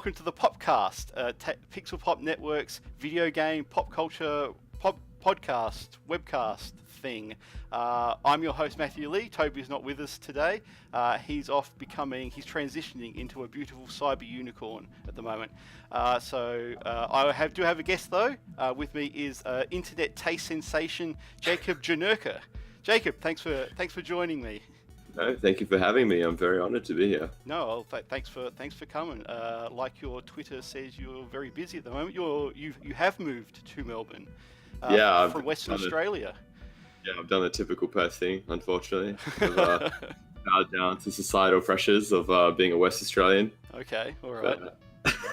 welcome to the Popcast, Pixel Pop Network's video game, pop culture, podcast, webcast thing. I'm your host, Matthew Lee. Toby's not with us today. He's he's transitioning into a beautiful cyber unicorn at the moment. I do have a guest though. With me is internet taste sensation, Jacob Janerka. Jacob, thanks for joining me. No, thank you for having me. I'm very honoured to be here. No, thanks for coming. Like your Twitter says, you're very busy at the moment. You have moved to Melbourne. From Western Australia. I've done the typical Perth thing, unfortunately. I've bowed down to societal pressures of being a West Australian. Okay, all right.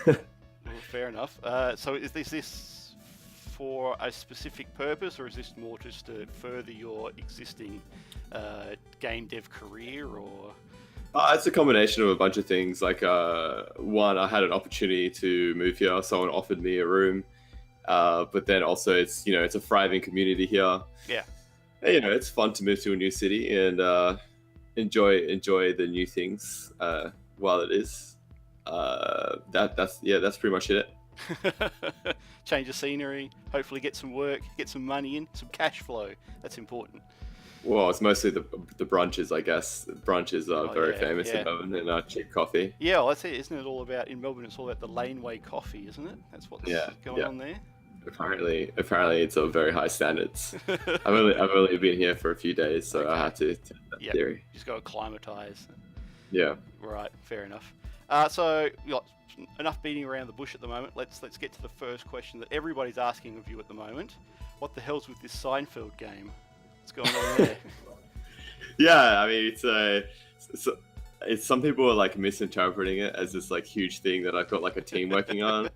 Well, fair enough. So is this for a specific purpose, or is this more just to further your existing game dev career, or? It's a combination of a bunch of things. Like, one, I had an opportunity to move here. Someone offered me a room. But then also it's a thriving community here. Yeah. And, it's fun to move to a new city and enjoy the new things while it is. That's pretty much it. Change of scenery, hopefully get some work, get some money in, some cash flow. That's important. Well, it's mostly the brunches, I guess. Brunches are very famous in Melbourne, and cheap coffee. Yeah, well, that's it. Isn't it all about, in Melbourne, it's all about the laneway coffee, isn't it? That's what's going on there. Apparently it's of very high standards. I've only been here for a few days, so I had to test that theory. You just got to acclimatise. Yeah. Right, fair enough. So, enough beating around the bush at the moment. Let's get to the first question that everybody's asking of you at the moment. What the hell's with this Seinfeld game? What's going on there? Yeah, I mean, it's some people are like misinterpreting it as this like huge thing that I've got like a team working on.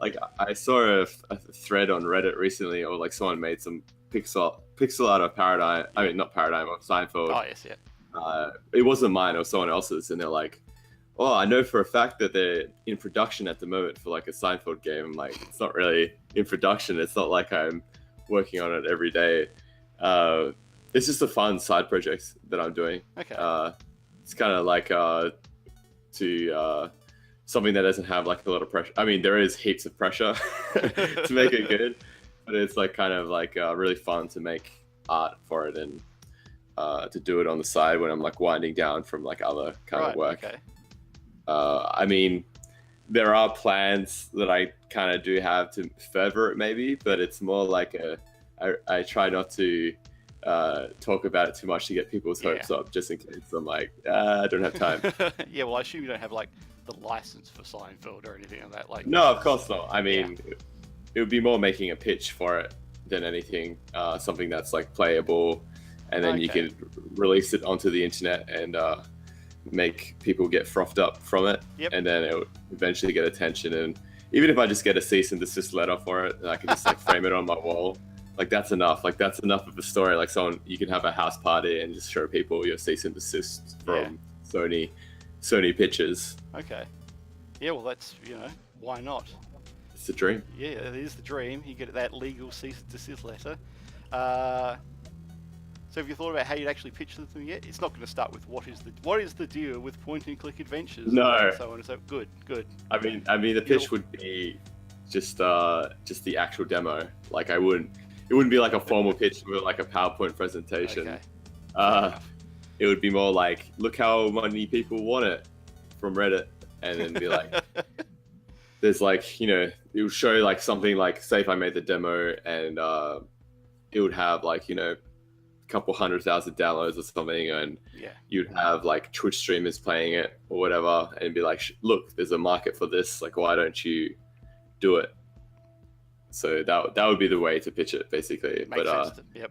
Like, I saw a thread on Reddit recently, or like someone made some pixel art of Paradigm. I mean, not Paradigm, of Seinfeld. Oh yes, yeah. It wasn't mine; it was someone else's, and they're like, "Oh, I know for a fact that they're in production at the moment for like a Seinfeld game." I'm like, it's not really in production. It's not like I'm working on it every day. It's just a fun side project that I'm doing. Okay. It's kind of like something that doesn't have like a lot of pressure. I mean, there is heaps of pressure to make it good, but it's like kind of like really fun to make art for it and to do it on the side when I'm like winding down from like other kind of work. Okay. I mean, there are plans that I kind of do have to further it maybe, but it's more like I try not to talk about it too much to get people's hopes up, just in case I'm like, I don't have time. Yeah, well, I assume you don't have like the license for Seinfeld or anything like that. Like, no, of course not. I mean, it would be more making a pitch for it than anything. Something that's like playable, and then you can release it onto the internet and make people get frothed up from it. Yep. And then it would eventually get attention. And even if I just get a cease and desist letter for it, and I can just like frame it on my wall. Like, that's enough. Like, that's enough of a story. Like, you can have a house party and just show people your cease and desist from Sony Pictures. Okay. Yeah, well, that's, why not? It's the dream. Yeah, it is the dream. You get that legal cease and desist letter. So have you thought about how you'd actually pitch them yet? It's not going to start with what is the deal with point and click adventures? No. And so on and so. Good. I mean, the pitch would be just the actual demo. Like, it wouldn't be like a formal pitch with like a PowerPoint presentation. Okay. It would be more like, look how many people want it from Reddit, and then be like, there's like, it would show like something like, say if I made the demo and it would have like, a couple 100,000 downloads or something, and you'd have like Twitch streamers playing it or whatever, and be like, look, there's a market for this. Like, why don't you do it? So that would be the way to pitch it, basically. Makes sense. Yep.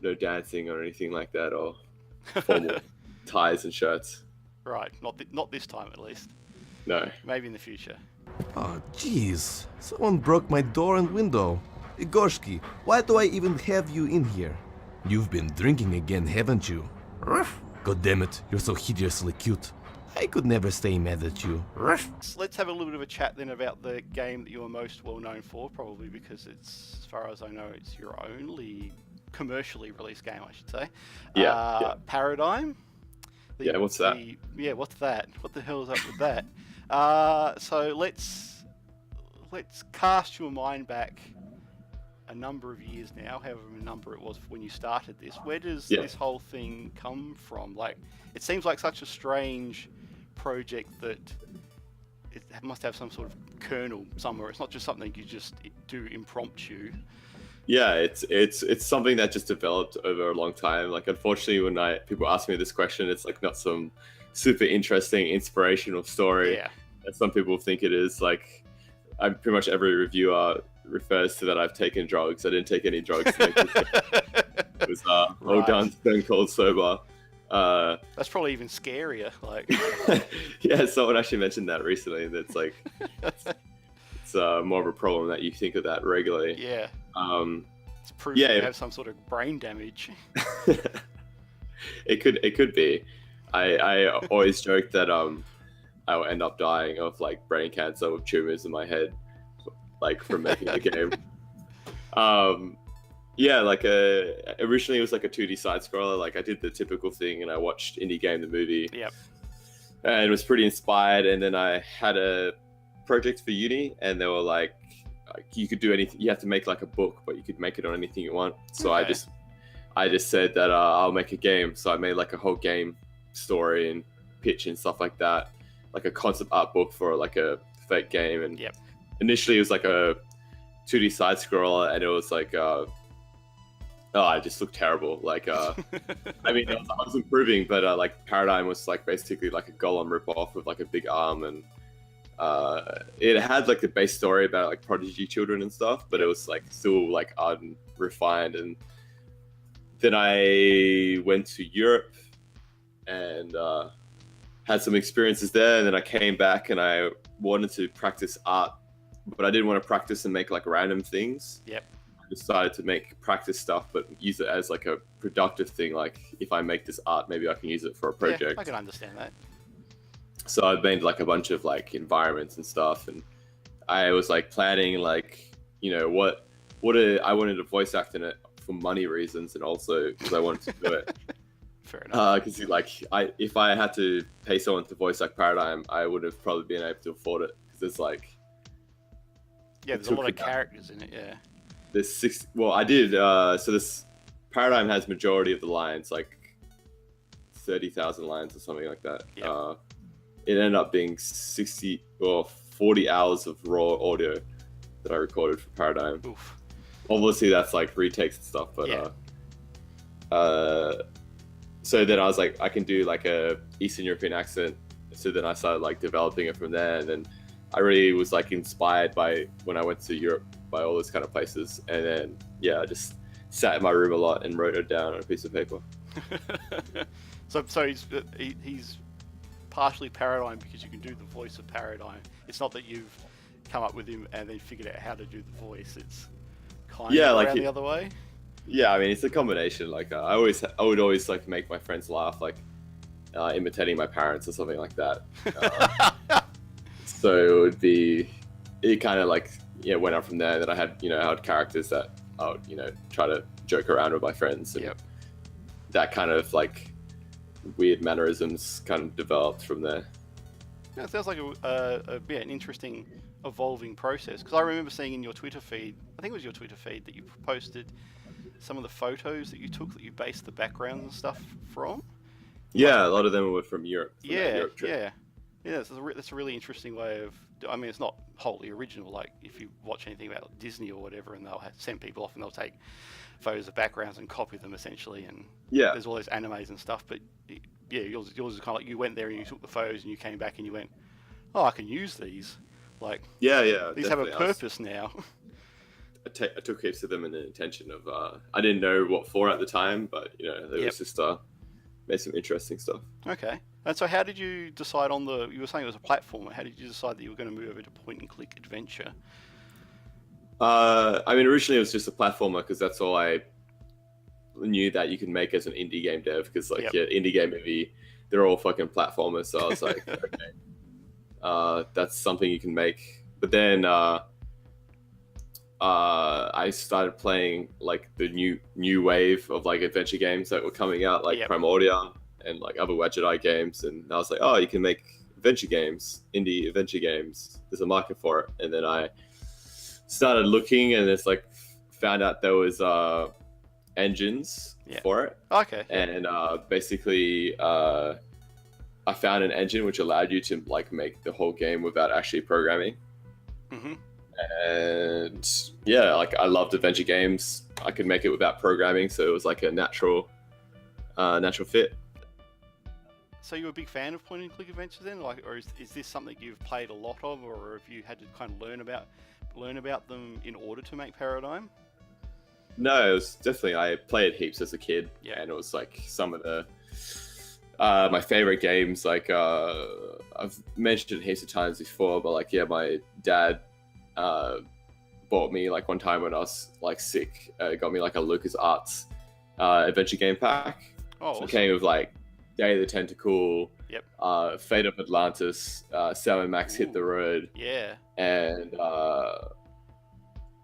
No dancing or anything like that, or formal ties and shirts. Right. Not this time, at least. No. Maybe in the future. Oh, jeez. Someone broke my door and window. Igorski, why do I even have you in here? You've been drinking again, haven't you? God damn it, you're so hideously cute. I could never stay mad at you. Let's have a little bit of a chat then about the game that you're most well known for, probably because it's, as far as I know, it's your only commercially released game, I should say. Yeah. Paradigm? What's that? What's that? What the hell is up with that? So let's cast your mind back a number of years now, however many number it was when you started this. Where does this whole thing come from? Like, it seems like such a strange project that it must have some sort of kernel somewhere. It's not just something you just do impromptu. Yeah, it's something that just developed over a long time. Like, unfortunately, when people ask me this question, it's like not some super interesting, inspirational story. Yeah. As some people think it is. Like, pretty much every reviewer refers to that I've taken drugs. I didn't take any drugs to make this game. It was all done stone cold sober. That's probably even scarier. Like, yeah, someone actually mentioned that recently. That's like, it's more of a problem that you think of that regularly. Yeah. It's proof that you have some sort of brain damage. It could be. I always joke that I will end up dying of like brain cancer with tumors in my head, like from making the game. Yeah, like originally it was like a 2D side scroller. Like, I did the typical thing and I watched Indie Game the movie. Yep. And was pretty inspired. And then I had a project for uni, and they were like you could do anything. You have to make like a book, but you could make it on anything you want. So I just said that I'll make a game. So I made like a whole game story and pitch and stuff like that, like a concept art book for like a fake game. And initially it was like a 2D side scroller, and it was like it just looked terrible. Like I mean, I was improving, but like Paradigm was like basically like a Golem ripoff with like a big arm, and it had like the base story about like prodigy children and stuff, but it was like still like unrefined. And then I went to Europe and had some experiences there, and then I came back and I wanted to practice art, but I didn't want to practice and make like random things. Yep. I decided to make practice stuff, but use it as like a productive thing. Like, if I make this art, maybe I can use it for a project. Yeah, I can understand that. So I made like a bunch of like environments and stuff, and I was like planning like, you know, I wanted to voice act in it for money reasons, and also because I wanted to do it. Fair enough. Because if I had to pay someone to voice act Paradigm, I would have probably been able to afford it, because it's like, there's a lot of characters in it. Yeah. There's 6. Well, I did. So this Paradigm has majority of the lines, like 30,000 lines or something like that. Yep. It ended up being 60 or 40 hours of raw audio that I recorded for Paradigm. Oof. Obviously, that's like retakes and stuff, but so then I was like, I can do like a Eastern European accent. So then I started like developing it from there, and then I really was like inspired by when I went to Europe by all those kind of places, and then I just sat in my room a lot and wrote it down on a piece of paper. So he's partially Paradigm because you can do the voice of Paradigm. It's not that you've come up with him and then figured out how to do the voice. It's kind of like around the other way. Yeah, I mean, it's a combination. Like I would always like make my friends laugh, like imitating my parents or something like that. So it kind of like went up from there. That I had characters that I would try to joke around with my friends, and that kind of like weird mannerisms kind of developed from there. Yeah, it sounds like an interesting evolving process, because I remember seeing in your Twitter feed, I think it was your Twitter feed, that you posted some of the photos that you took that you based the backgrounds and stuff from. Yeah, a lot of them were from Europe. That's a really interesting way of. I mean, it's not wholly original. Like if you watch anything about Disney or whatever, and they'll send people off and they'll take photos of backgrounds and copy them essentially, and there's all those animes and stuff. But yours is kind of like you went there and you took the photos and you came back and you went, oh, I can use these. Like these have a purpose now. I took heaps of them in the intention of I didn't know what for at the time, but there was just made some interesting stuff. Okay. And so how did you decide on you were saying it was a platformer, how did you decide that you were going to move over to point and click adventure? I mean, originally it was just a platformer because that's all I knew that you can make as an indie game dev, because indie game movie, they're all fucking platformers. So I was like, okay, that's something you can make. But then I started playing like the new wave of like adventure games that were coming out, like Primordia and like other Eye games, and I was like, oh, you can make adventure games, indie adventure games. There's a market for it. And then I started looking, and it's like found out there was engines for it. Okay. And basically I found an engine which allowed you to like make the whole game without actually programming. Mm-hmm. And yeah, like I loved adventure games. I could make it without programming, so it was like a natural fit. So you're a big fan of point and click adventures then, like, or is this something you've played a lot of, or have you had to kind of learn about them in order to make Paradigm? No, it was definitely, I played heaps as a kid, and it was like some of the my favorite games. Like I've mentioned it heaps of times before, but like my dad bought me like one time when I was like sick, got me like a LucasArts adventure game pack. Oh, so awesome. It came with like Day of the Tentacle, Fate of Atlantis, Sam & Max Hit the Road, and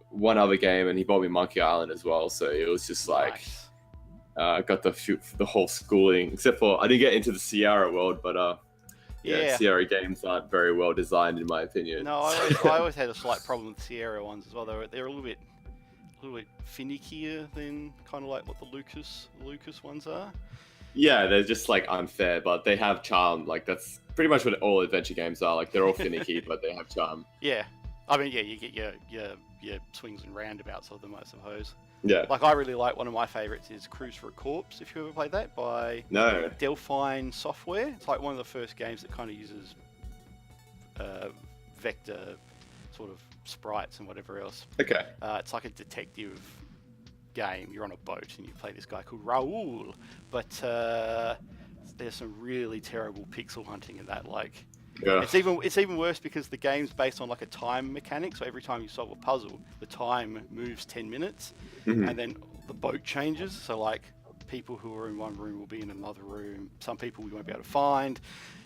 one other game, and he bought me Monkey Island as well. So it was just like I got the whole schooling, except for I didn't get into the Sierra world, but Sierra games aren't very well designed in my opinion. No, I always had a slight problem with Sierra ones as well. They're a little bit finickier than kind of like what the Lucas ones are. Yeah, they're just like unfair, but they have charm. Like that's pretty much what all adventure games are. Like they're all finicky, but they have charm. Yeah, I mean, you get your swings and roundabouts of them, I suppose. Yeah. Like I really like, one of my favorites is Cruise for a Corpse. If you ever played that by Delphine Software, it's like one of the first games that kind of uses vector sort of sprites and whatever else. Okay. It's like a detective game. You're on a boat and you play this guy called Raoul, but there's some really terrible pixel hunting in that. Like, it's even worse because the game's based on like a time mechanic. So every time you solve a puzzle, the time moves 10 minutes, and then the boat changes. So like people who are in one room will be in another room. Some people we won't be able to find.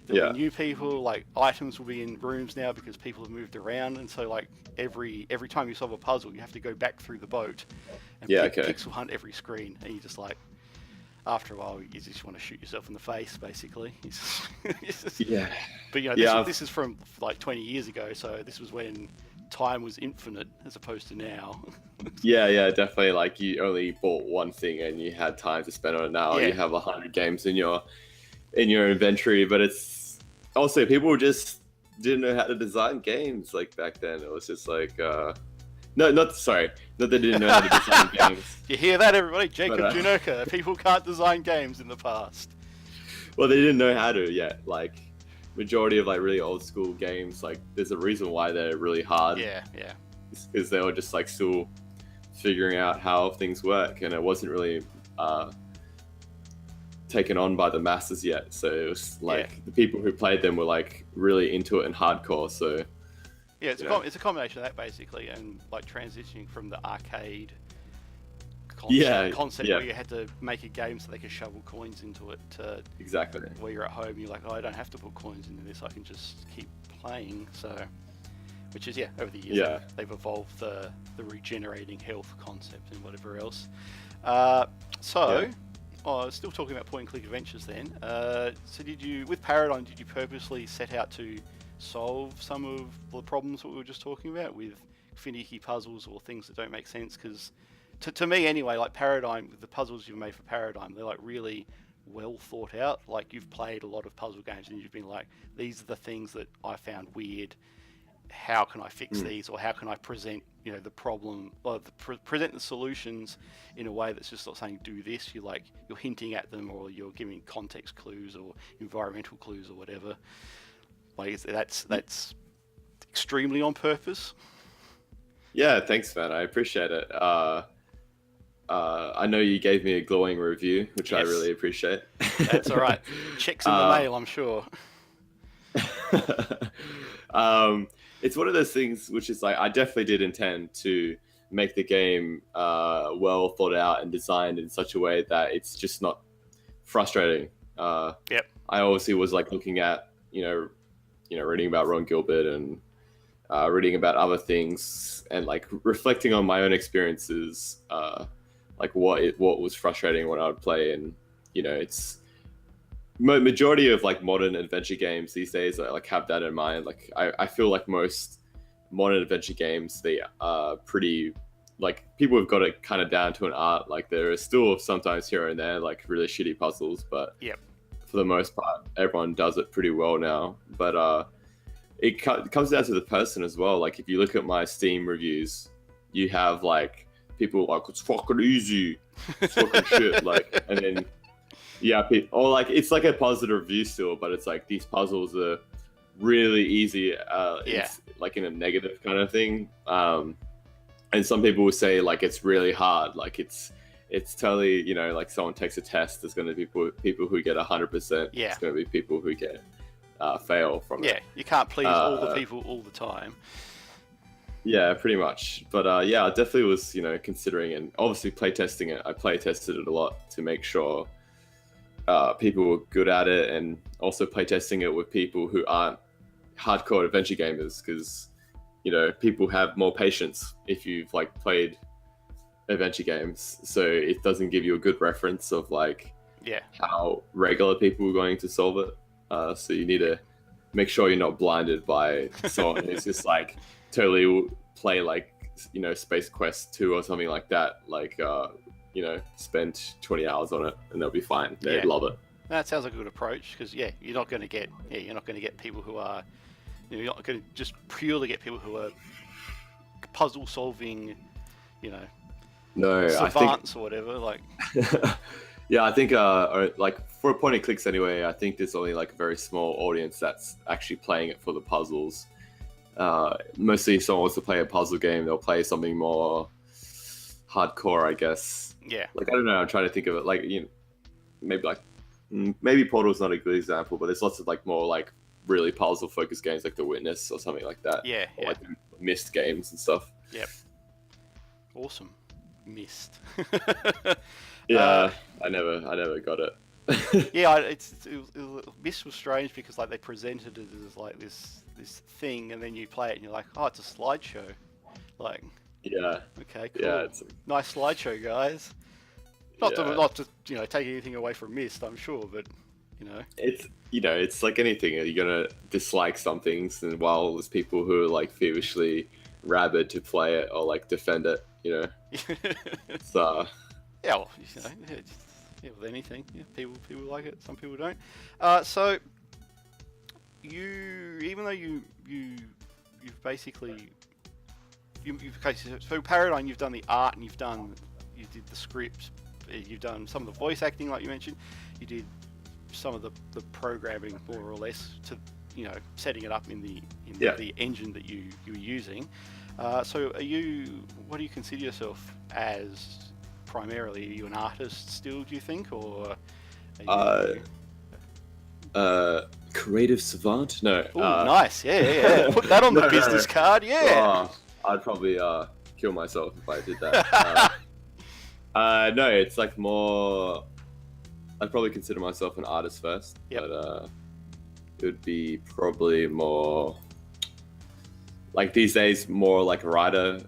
There'll be new people. Like items will be in rooms now because people have moved around. And so like every time you solve a puzzle, you have to go back through the boat and pixel hunt every screen. And you just like, after a while, you just want to shoot yourself in the face, basically. But you know, this is from like 20 years ago. So this was when time was infinite as opposed to now. yeah, definitely. Like you only bought one thing and you had time to spend on it. Now you have 100 games in your inventory, but it's also people just didn't know how to design games like back then. It was just like not that they didn't know how to design games. You hear that, everybody? Jacob Janerka. People can't design games in the past. Well, they didn't know how to yet. Like majority of like really old school games, like there's a reason why they're really hard. Yeah. Because they were just like still figuring out how things work, and it wasn't really taken on by the masses yet. So it was like the people who played them were like really into it and hardcore. So it's a combination of that basically, and like transitioning from the arcade concept where you had to make a game so they could shovel coins into it to where you're at home, you're like, I don't have to put coins into this, I can just keep playing. So which is over the years they've evolved the regenerating health concept and whatever else. Still talking about point and click adventures then. So with Paradigm, did you purposely set out to solve some of the problems that we were just talking about with finicky puzzles or things that don't make sense? Because to me anyway, like Paradigm, the puzzles you've made for Paradigm, they're like really well thought out. Like you've played a lot of puzzle games and you've been like, these are the things that I found weird. How can I fix these, or how can I present the problem, or present the solutions in a way that's just not saying do this. You're hinting at them, or you're giving context clues or environmental clues or whatever. Like that's extremely on purpose. Yeah, thanks, man. I appreciate it. I know you gave me a glowing review, which I really appreciate. That's all right. Checks in the mail, I'm sure. It's one of those things which is like, I definitely did intend to make the game well thought out and designed in such a way that it's just not frustrating. I obviously was like looking at, reading about Ron Gilbert and reading about other things and like reflecting on my own experiences, like what was frustrating when I would play. And, majority of like modern adventure games these days like have that in mind. Like I feel like most modern adventure games, they are pretty like people have got it kind of down to an art. Like there are still sometimes here and there like really shitty puzzles, but Yep. for the most part everyone does it pretty well now. But it comes down to the person as well. Like if you look at my Steam reviews, you have like people like, it's fucking easy, it's fucking shit, like, and then or like it's like a positive review still, but it's like these puzzles are really easy. It's like in a negative kind of thing. And some people will say like it's really hard. Like it's totally, you know, like someone takes a test. There's going to be people who get 100%. Yeah. There's going to be people who get fail from it. Yeah, you can't please all the people all the time. Yeah, pretty much. But yeah, I definitely was, you know, considering and obviously playtesting it. I playtested it a lot to make sure people were good at it, and also playtesting it with people who aren't hardcore adventure gamers, because, you know, people have more patience if you've like played adventure games, so it doesn't give you a good reference of like how regular people are going to solve it. So you need to make sure you're not blinded by someone who's just like totally play like, you know, Space Quest 2 or something like that, like you know, spend 20 hours on it and they'll be fine. They'd love it. That sounds like a good approach, because you're not going to get people who are, you know, you're not going to just purely get people who are puzzle solving, you know, savants or whatever. Like, yeah, I think like for point and clicks anyway, I think there's only like a very small audience that's actually playing it for the puzzles. Mostly if someone wants to play a puzzle game, they'll play something more hardcore, I guess. Yeah. Like, I don't know, I'm trying to think of it, like, you know, maybe Portal's not a good example, but there's lots of like more like really puzzle focused games like The Witness or something like that. Yeah. Or like Myst games and stuff. Yep. Awesome. Myst. Yeah, I never got it. Yeah, Myst was strange because like they presented it as like this thing, and then you play it and you're like, oh, it's a slideshow. Like, yeah. Okay, cool. Yeah, it's nice slideshow, guys. Not to you know, take anything away from Myst, I'm sure, but you know, it's like anything. You're gonna dislike some things, and while there's people who are like feverishly rabid to play it or like defend it, you know. So yeah, well, you know, with anything, people like it, some people don't. So even though you've basically okay, so Paradigm, you've done the art and you did the script, you've done some of the voice acting like you mentioned, you did some of the programming more or less to, you know, setting it up in the engine that you were using. So what do you consider yourself as primarily? Are you an artist still, do you think, or creative savant? No. Ooh, nice. Yeah. Put that on the business card. Yeah. Oh, I'd probably kill myself if I did that. No, it's like more. I'd probably consider myself an artist first, but it would be probably more like these days, more like a writer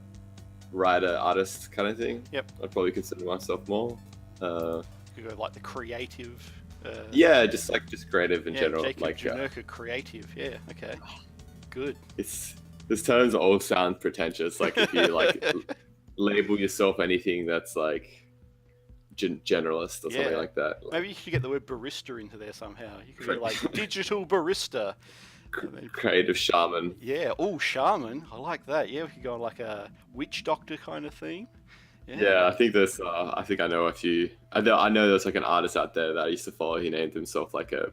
artist kind of thing. Yep. I'd probably consider myself more. You go like the creative. Yeah, just creative in general. Jacob like Janerka creative. Yeah. Okay. Good. These terms all sound pretentious. Like if you like label yourself anything that's like generalist or something like that. Maybe you could get the word barista into there somehow. You could be like digital barista. Creative shaman. Yeah. Oh, shaman. I like that. Yeah, we could go on like a witch doctor kind of theme. Yeah, I think there's. I think I know a few. I know there's like an artist out there that I used to follow. He named himself like a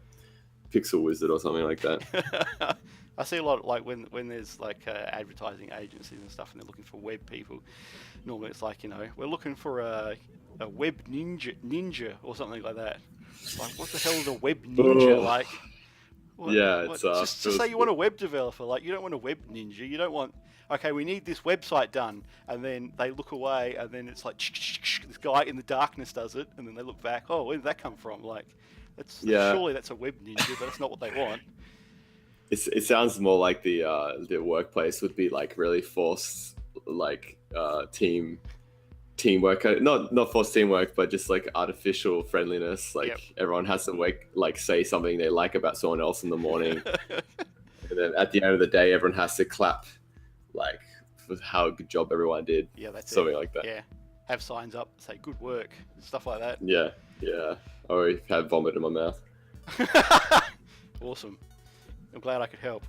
pixel wizard or something like that. I see a lot of, like when there's like advertising agencies and stuff, and they're looking for web people. Normally, it's like, you know, we're looking for a web ninja or something like that. Like, what the hell is a web ninja? Like, it's just say you want a web developer. Like, you don't want a web ninja. You don't want, okay, we need this website done, and then they look away, and then it's like this guy in the darkness does it, and then they look back. Oh, where did that come from? Like, surely that's a web ninja, but that's not what they want. It sounds more like the workplace would be like really forced, like team teamwork, not forced teamwork, but just like artificial friendliness. Like everyone has to say something they like about someone else in the morning, and then at the end of the day, everyone has to clap like for how good job everyone did. Yeah, that's something like that. Yeah, have signs up say good work, stuff like that. Yeah. I already had vomit in my mouth. Awesome. I'm glad I could help.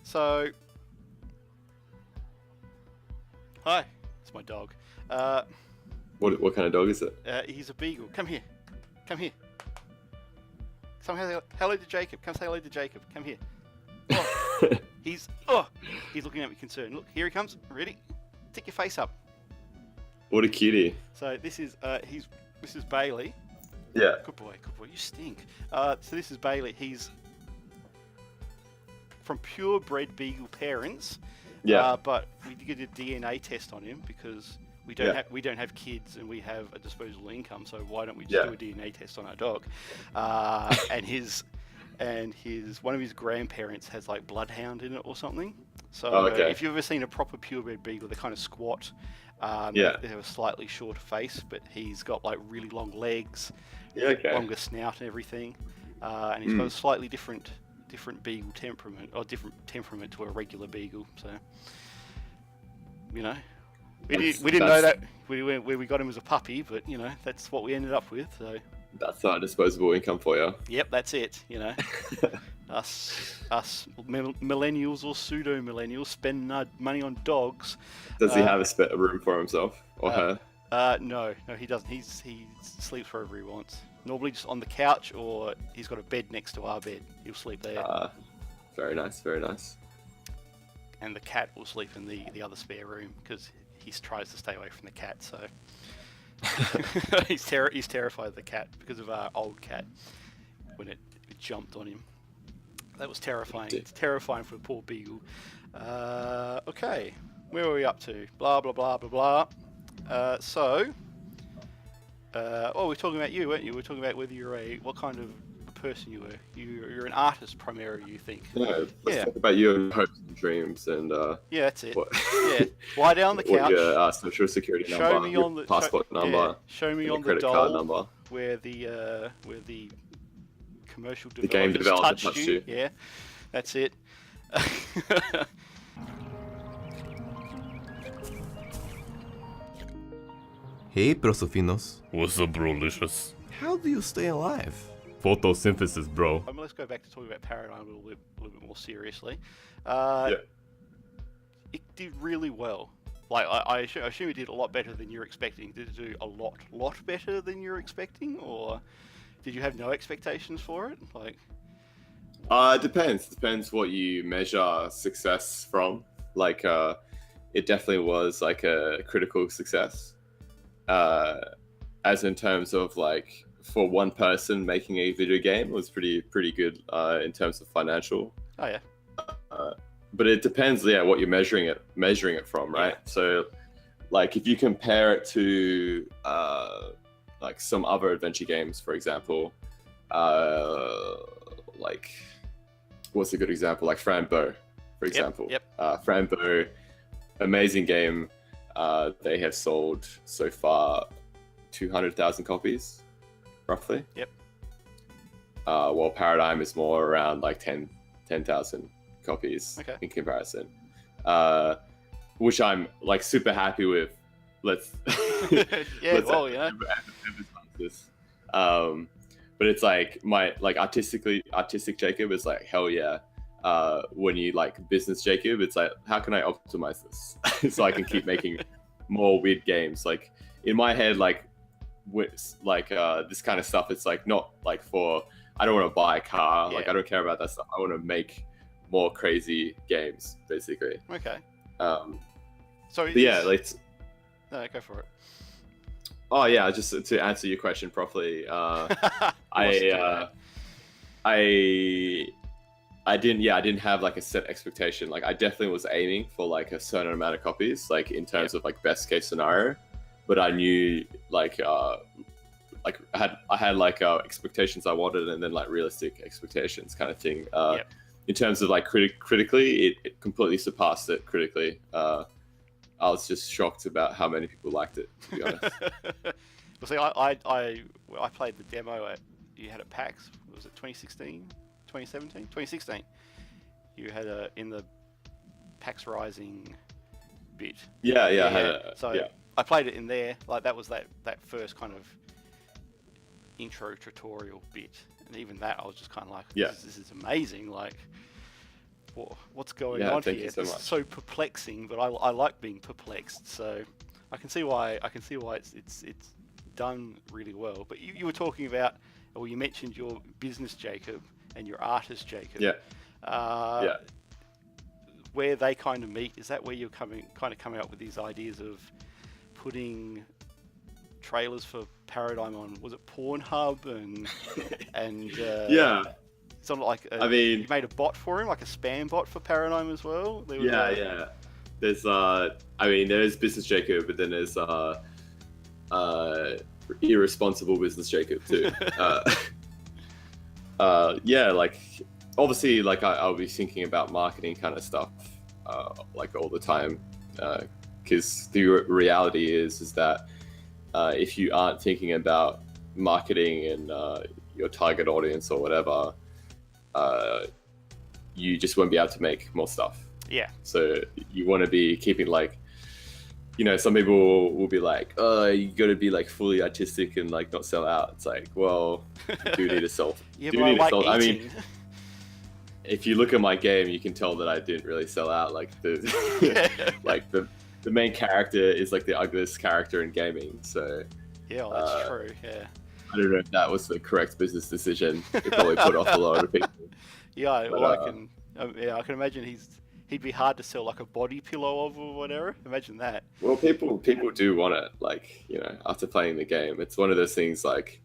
So, hi, it's my dog. What kind of dog is it? He's a beagle. Come here. Come here. Come say hello to Jacob. Come say hello to Jacob. Come here. Oh, he's looking at me concerned. Look, here he comes. Ready? Stick your face up. What a cutie. So this is Bailey. Yeah. Good boy. You stink. So this is Bailey. He's from purebred beagle parents. Yeah. But we did a DNA test on him because we don't have kids and we have a disposable income. So why don't we just do a DNA test on our dog? And one of his grandparents has like bloodhound in it or something. So if you've ever seen a proper purebred beagle, they're kind of squat. They have a slightly shorter face, but he's got like really long legs, longer snout and everything. And he's got a slightly different beagle temperament, or different temperament to a regular beagle. So, we didn't know that where we got him as a puppy, but that's what we ended up with. So that's our disposable income for you. Yep, that's it. Us millennials or pseudo millennials spend money on dogs. Does he have a room for himself or her? No, he doesn't. He sleeps wherever he wants. Normally just on the couch, or he's got a bed next to our bed. He'll sleep there. Very nice. And the cat will sleep in the other spare room because he tries to stay away from the cat. So he's terrified of the cat because of our old cat when it jumped on him. That was terrifying. It's terrifying for the poor beagle. Okay, where were we up to? Blah blah blah blah blah. We're talking about you, weren't you? We're talking about whether what kind of person you were. You're an artist primarily, you think? No, let's talk about you and hopes and dreams and. Yeah, that's it. Lie down on the couch. What your social security number, show me on the passport number. Show me on the credit doll card number. where the commercial the game developer touched you. Yeah, that's it. Hey, Prosofinos. What's up, brolicious? How do you stay alive? Photosynthesis, bro. Let's go back to talking about Paradigm a little bit more seriously. It did really well. Like, I assume it did a lot better than you're expecting. Did it do a lot better than you're expecting, or did you have no expectations for it? Like, it depends. Depends what you measure success from. Like, it definitely was like a critical success. As in terms of like, for one person making a video game, it was pretty good in terms of financial. Oh yeah. But it depends, what you're measuring it from, right? Yeah. So, like, if you compare it to like some other adventure games, for example, like, what's a good example? Like Frambo, for example. Frambo, amazing game. They have sold so far 200,000 copies, roughly. Yep. While Paradigm is more around like 10,000 copies in comparison, which I'm like super happy with. Let's emphasize this. But it's like my artistic Jacob is like hell yeah. When you like business Jacob, it's like, how can I optimize this so I can keep making more weird games? Like in my head, this kind of stuff, it's like not like I don't want to buy a car. Like I don't care about that stuff. I want to make more crazy games, basically. Okay. No, go for it. Oh yeah, just to answer your question properly, I didn't have like a set expectation. Like I definitely was aiming for like a certain amount of copies, like in terms of like best case scenario, but I knew I had expectations I wanted, and then like realistic expectations kind of thing. In terms of like critically, it completely surpassed it critically. I was just shocked about how many people liked it, to be honest. Well, see, I played the demo you had at PAX. Was it 2016, 2017, 2016? You had in the PAX Rising bit. Yeah. I played it in there. Like that was that first kind of intro tutorial bit, and even that I was just kind of like, this is amazing. Like, what's going on here? Thank you so much. It's so perplexing, but I like being perplexed. So I can see why it's done really well. But you were talking about, well, you mentioned your business Jacob and your artist Jacob. Yeah. Where they kind of meet, is that where you're coming up with these ideas of putting trailers for Paradigm on? Was it PornHub and yeah? Sort of like you made a bot for him, like a spam bot for Paradigm as well. Yeah. There's business Jacob, but then there's irresponsible business Jacob too. Like obviously, like I'll be thinking about marketing kind of stuff like all the time, because the reality is that if you aren't thinking about marketing and your target audience or whatever, you just won't be able to make more stuff. Yeah. So you want to be keeping like, some people will be like, oh, you got to be like fully artistic and like not sell out. It's like, well, you do need to sell. Yeah, but I like eating. I mean, if you look at my game, you can tell that I didn't really sell out. Like like the main character is like the ugliest character in gaming. So yeah, well, that's true. Yeah. I don't know if that was the correct business decision. It probably put off a lot of people. Yeah, well, I can imagine he'd be hard to sell like a body pillow of or whatever. Imagine that. Well, people do want it. Like, after playing the game, it's one of those things like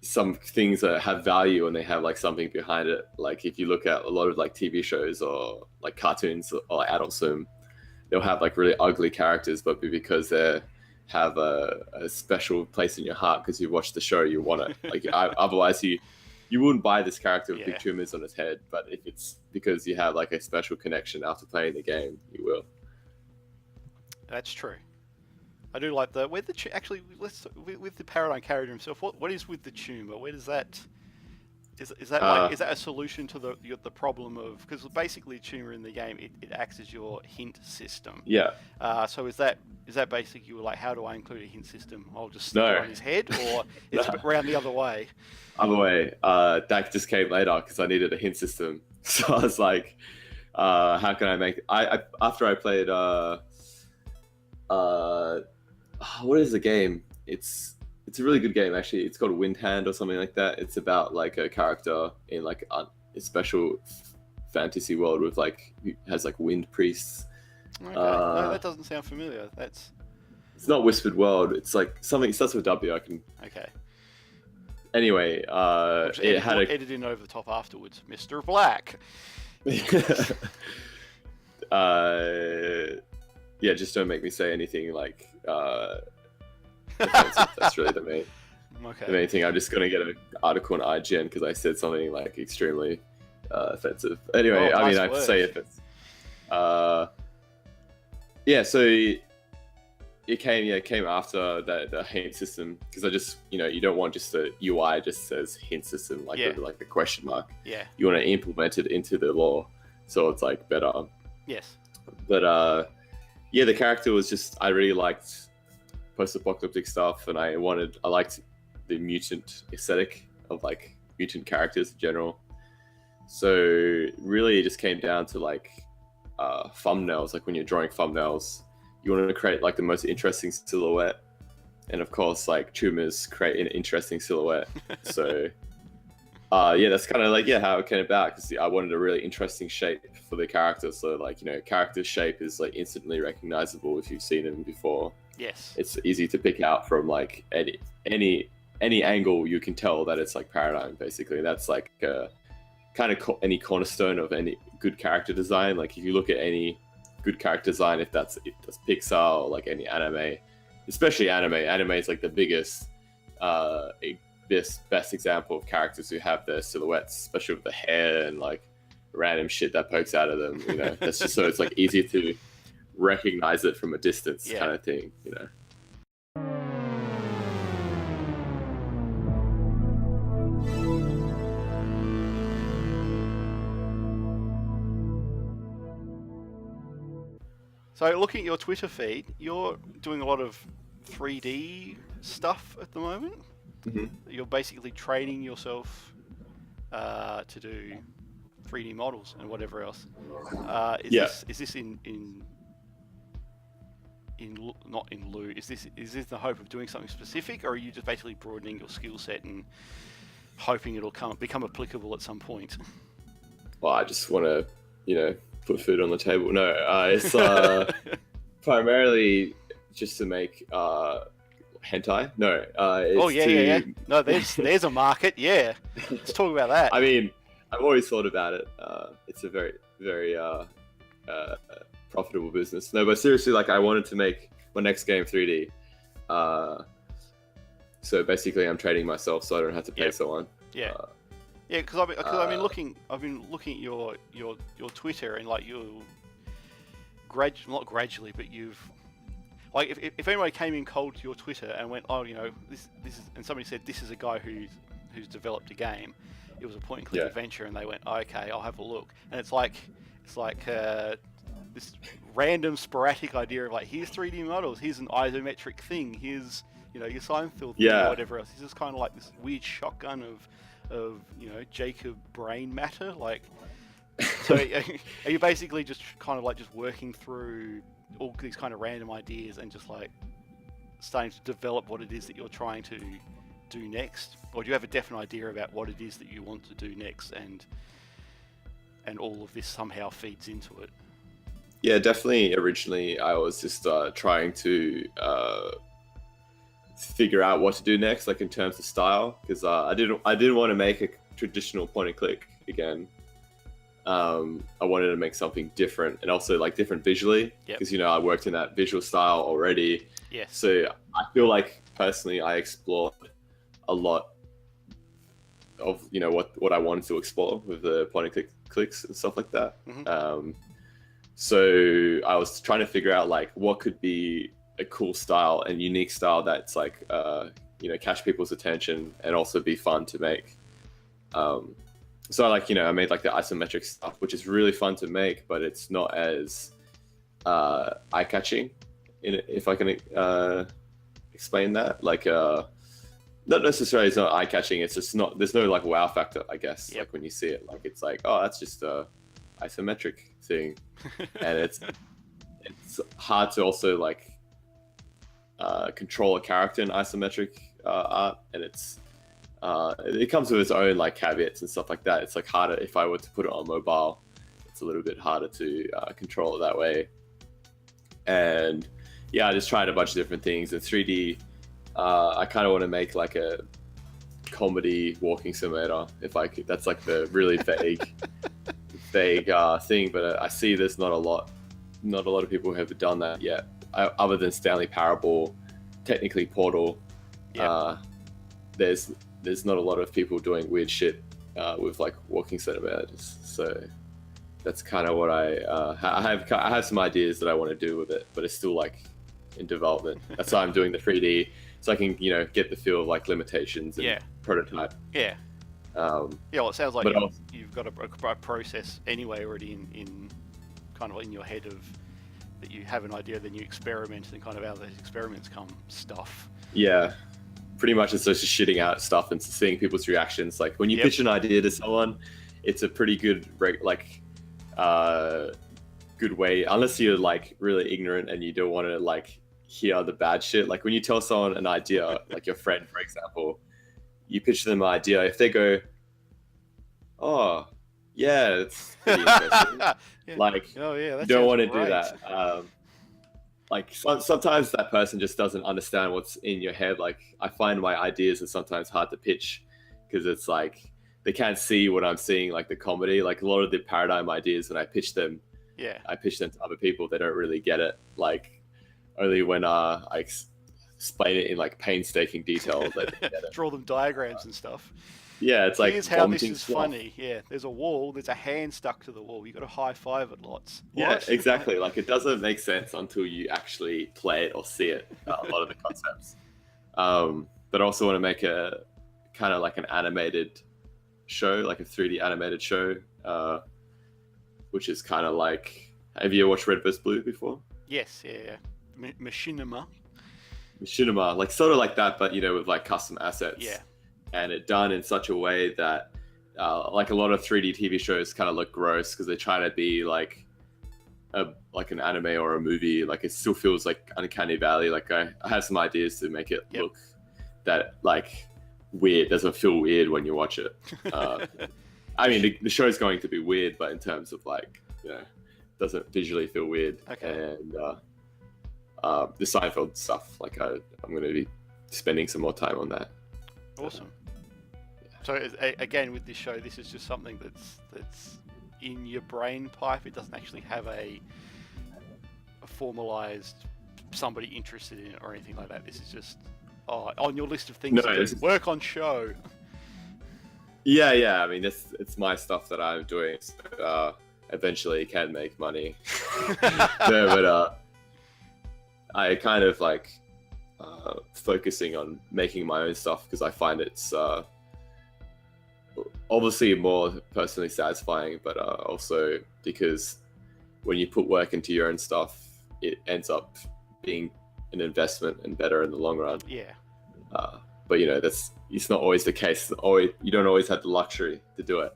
some things that have value and they have like something behind it. Like if you look at a lot of like TV shows or like cartoons or like Adult Swim, they'll have like really ugly characters, but because they have a special place in your heart because you watched the show, you want it. Like otherwise you wouldn't buy this character with big tumors on his head, but if it's because you have like a special connection after playing the game, you will. That's true. I do like with the Paradigm character himself. What is with the tumor? Where does that? Is that is that a solution to the problem of, because basically tumor in the game it acts as your hint system. Yeah. So is that basically you were like, how do I include a hint system? I'll just stick it on his head, or it's around the other way? Other way. That just came later because I needed a hint system. So I was like, how can I make? After I played what is the game? It's a really good game actually. It's called Wind Hand or something like that. It's about like a character in like a special fantasy world with like has like wind priests. Okay. No, that doesn't sound familiar. It's not Whispered World. It's like something. It starts with W. Okay. Anyway, it had edit in over the top afterwards, Mr. Black. Yeah, just don't make me say anything like offensive. That's really the main thing. I'm just gonna get an article on IGN because I said something like extremely offensive. Anyway, I have to say if it's so it came after the hint system, because I just you don't want just a UI just says hint system like a question mark. Yeah. You want to implement it into the lore, so it's like better. Yes. But the character was just, I really liked post-apocalyptic stuff, and I liked the mutant aesthetic of like mutant characters in general. So really it just came down to like thumbnails. Like when you're drawing thumbnails, you want to create like the most interesting silhouette, and of course like tumors create an interesting silhouette. So that's kind of like how it came about, because I wanted a really interesting shape for the character. So like character shape is like instantly recognizable if you've seen them before. Yes, it's easy to pick out from like any angle. You can tell that it's like Paradigm. Basically, that's like kind of any cornerstone of any good character design. Like if you look at any good character design, if that's Pixar or like any anime, especially anime is like the biggest best example of characters who have their silhouettes, especially with the hair and like random shit that pokes out of them. That's just so it's like easier to recognize it from a distance, Yeah. kind of thing, you know. So looking at your Twitter feed, you're doing a lot of 3D stuff at the moment. Mm-hmm. You're basically training yourself to do 3D models and whatever else. Is this not in lieu? Is this the hope of doing something specific, or are you just basically broadening your skill set and hoping it'll become applicable at some point? Well, I just want to, you know, put food on the table. No, it's primarily just to make hentai. No, it's No, there's a market. Yeah, let's talk about that. I mean, I've always thought about it. It's a very, very profitable business. No, but seriously, like, I wanted to make my next game 3D. So basically, I'm training myself so I don't have to pay someone. Yeah. Yeah, because I've been looking at your Twitter, and like you've like if anyone came in cold to your Twitter and went, oh, you know, this is, and somebody said this is a guy who's developed a game, it was a point and click adventure, and they went, oh, okay, I'll have a look, and it's like this random sporadic idea of like, here's 3D models, here's an isometric thing, here's, you know, your Seinfeld thing or whatever else. It's just kind of like this weird shotgun of you know, Jacob brain matter, like. So are you basically just kind of like just working through all these kind of random ideas and just like starting to develop what it is that you're trying to do next, or do you have a definite idea about what it is that you want to do next, and all of this somehow feeds into it? Yeah, definitely. Originally, I was just trying to figure out what to do next, like in terms of style, because I didn't want to make a traditional point and click again. I wanted to make something different, and also like different visually, because you know, I worked in that visual style already. Yes. So I feel like personally, I explored a lot of, you know, what I wanted to explore with the point and click clicks and stuff like that. Mm-hmm. So I was trying to figure out like what could be a cool style and unique style that's like you know, catch people's attention and also be fun to make. So like, you know, I made like the isometric stuff, which is really fun to make, but it's not as eye-catching, if I can explain that. Like, not necessarily it's not eye-catching, it's just not, there's no like wow factor, I guess. Like when you see it, like it's like, oh, that's just a isometric thing. And it's hard to also like control a character in isometric art, and it comes with its own like caveats and stuff like that. It's like harder if I were to put it on mobile. It's a little bit harder to control it that way. And yeah, I just tried a bunch of different things. In 3D, I kind of want to make like a comedy walking simulator, if I could. That's like the really vague thing. But I see there's not a lot of people who have done that yet, other than Stanley Parable, technically Portal. There's not a lot of people doing weird shit with like walking cinemators. So that's kind of what I have some ideas that I want to do with it, but it's still like in development. That's why I'm doing the 3D, so I can, you know, get the feel of like limitations and prototype. Yeah. Well, it sounds like you've got a process anyway already in kind of in your head of that you have an idea, then you experiment, and kind of out of those experiments come stuff. Yeah. Pretty much it's just shitting out stuff and seeing people's reactions. Like when you pitch an idea to someone, it's a pretty good good way, unless you're like really ignorant and you don't want to like hear the bad shit. Like when you tell someone an idea, like your friend, for example, you pitch them an idea. If they go, oh yeah, it's pretty interesting. Like, oh yeah, you don't want to do that. Like sometimes that person just doesn't understand what's in your head. Like I find my ideas are sometimes hard to pitch because it's like they can't see what I'm seeing, like the comedy. Like a lot of the paradigm ideas, when I pitch them, I pitch them to other people, they don't really get it. Like only when I explain it in like painstaking detail that they get it. Draw them diagrams and stuff. Yeah, it's like here's how this vomiting is sloth. funny. Yeah, there's a wall, there's a hand stuck to the wall. You got to high five it lots. Yeah, What? exactly. Like it doesn't make sense until you actually play it or see it. A lot of the concepts. But I also want to make a kind of like an animated show, like a 3D animated show, which is kind of like. Have you ever watched Red vs Blue before? Yes, yeah. Machinima. Machinima, like sort of like that, but with like custom assets. Yeah. And it done in such a way that, like a lot of 3D TV shows kind of look gross because they try to be like an anime or a movie. Like it still feels like uncanny valley. Like I have some ideas to make it look that like weird. Doesn't feel weird when you watch it. I mean, the show's going to be weird, but in terms of like, doesn't visually feel weird. Okay. And the Seinfeld stuff, like I'm going to be spending some more time on that. Awesome. So again, with this show, this is just something that's in your brain pipe. It doesn't actually have a formalized somebody interested in it or anything like that. This is just on your list of things to do. Work on show. Yeah. I mean, it's my stuff that I'm doing. So, eventually, can make money. No, but I kind of like focusing on making my own stuff because I find it's obviously more personally satisfying, but also because when you put work into your own stuff, it ends up being an investment and better in the long run. Yeah. But it's not always the case. You don't always have the luxury to do it.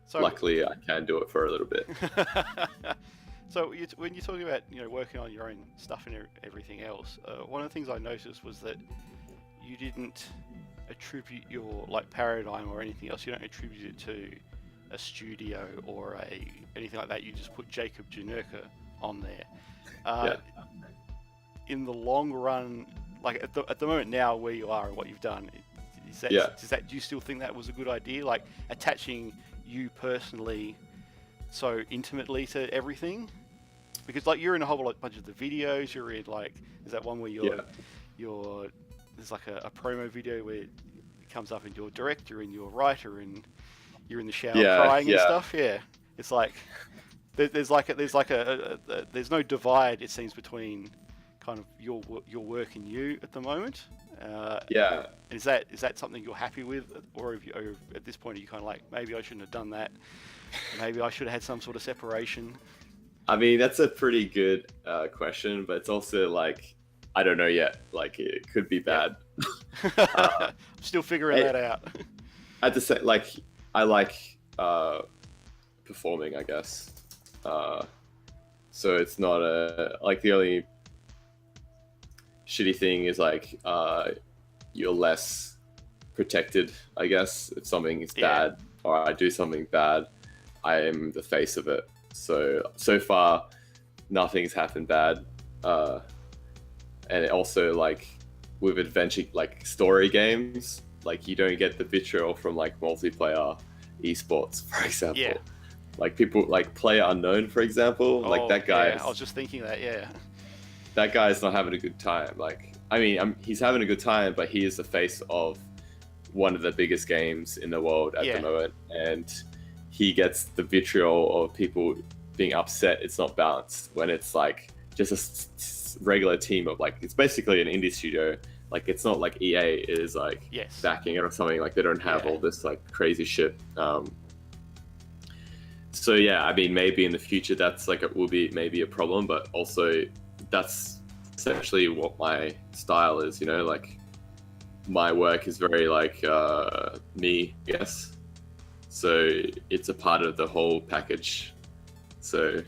So, luckily, I can do it for a little bit. So when you're talking about working on your own stuff and everything else, one of the things I noticed was that you didn't attribute your like paradigm or anything else. You don't attribute it to a studio or anything like that. You just put Jacob Janerka on there. In the long run, like at the moment now where you are and what you've done, do you still think that was a good idea? Like attaching you personally so intimately to everything? Because like you're in a whole bunch of the videos. You're in like there's that one where you're there's like a promo video where it comes up and you're director and you're writer and you're in the shower crying and stuff. Yeah, it's like there's no divide, it seems, between kind of your work and you at the moment. Is that something you're happy with, or at this point are you kind of like, maybe I shouldn't have done that? Maybe I should have had some sort of separation. I mean, that's a pretty good question, but it's also like, I don't know yet. Like, it could be bad. I'm still figuring that out. I have to say, like, I like performing, I guess. So it's not like the only shitty thing is like you're less protected, I guess. If something is bad or I do something bad, I am the face of it. So far, nothing's happened bad. And also, like, with adventure, like, story games, like, you don't get the vitriol from, like, multiplayer esports, for example. Yeah. Like, people, like, Player Unknown, for example, like, that guy... I was just thinking that, That guy's not having a good time. Like, I mean, he's having a good time, but he is the face of one of the biggest games in the world at the moment. And he gets the vitriol of people being upset it's not balanced when it's, like, just a regular team of, like, it's basically an indie studio. Like, it's not like EA is like backing it or something. Like, they don't have all this like crazy shit. So yeah, I mean, maybe in the future that's like it will be maybe a problem, but also that's essentially what my style is. You know, like my work is very like me, I guess. So it's a part of the whole package. So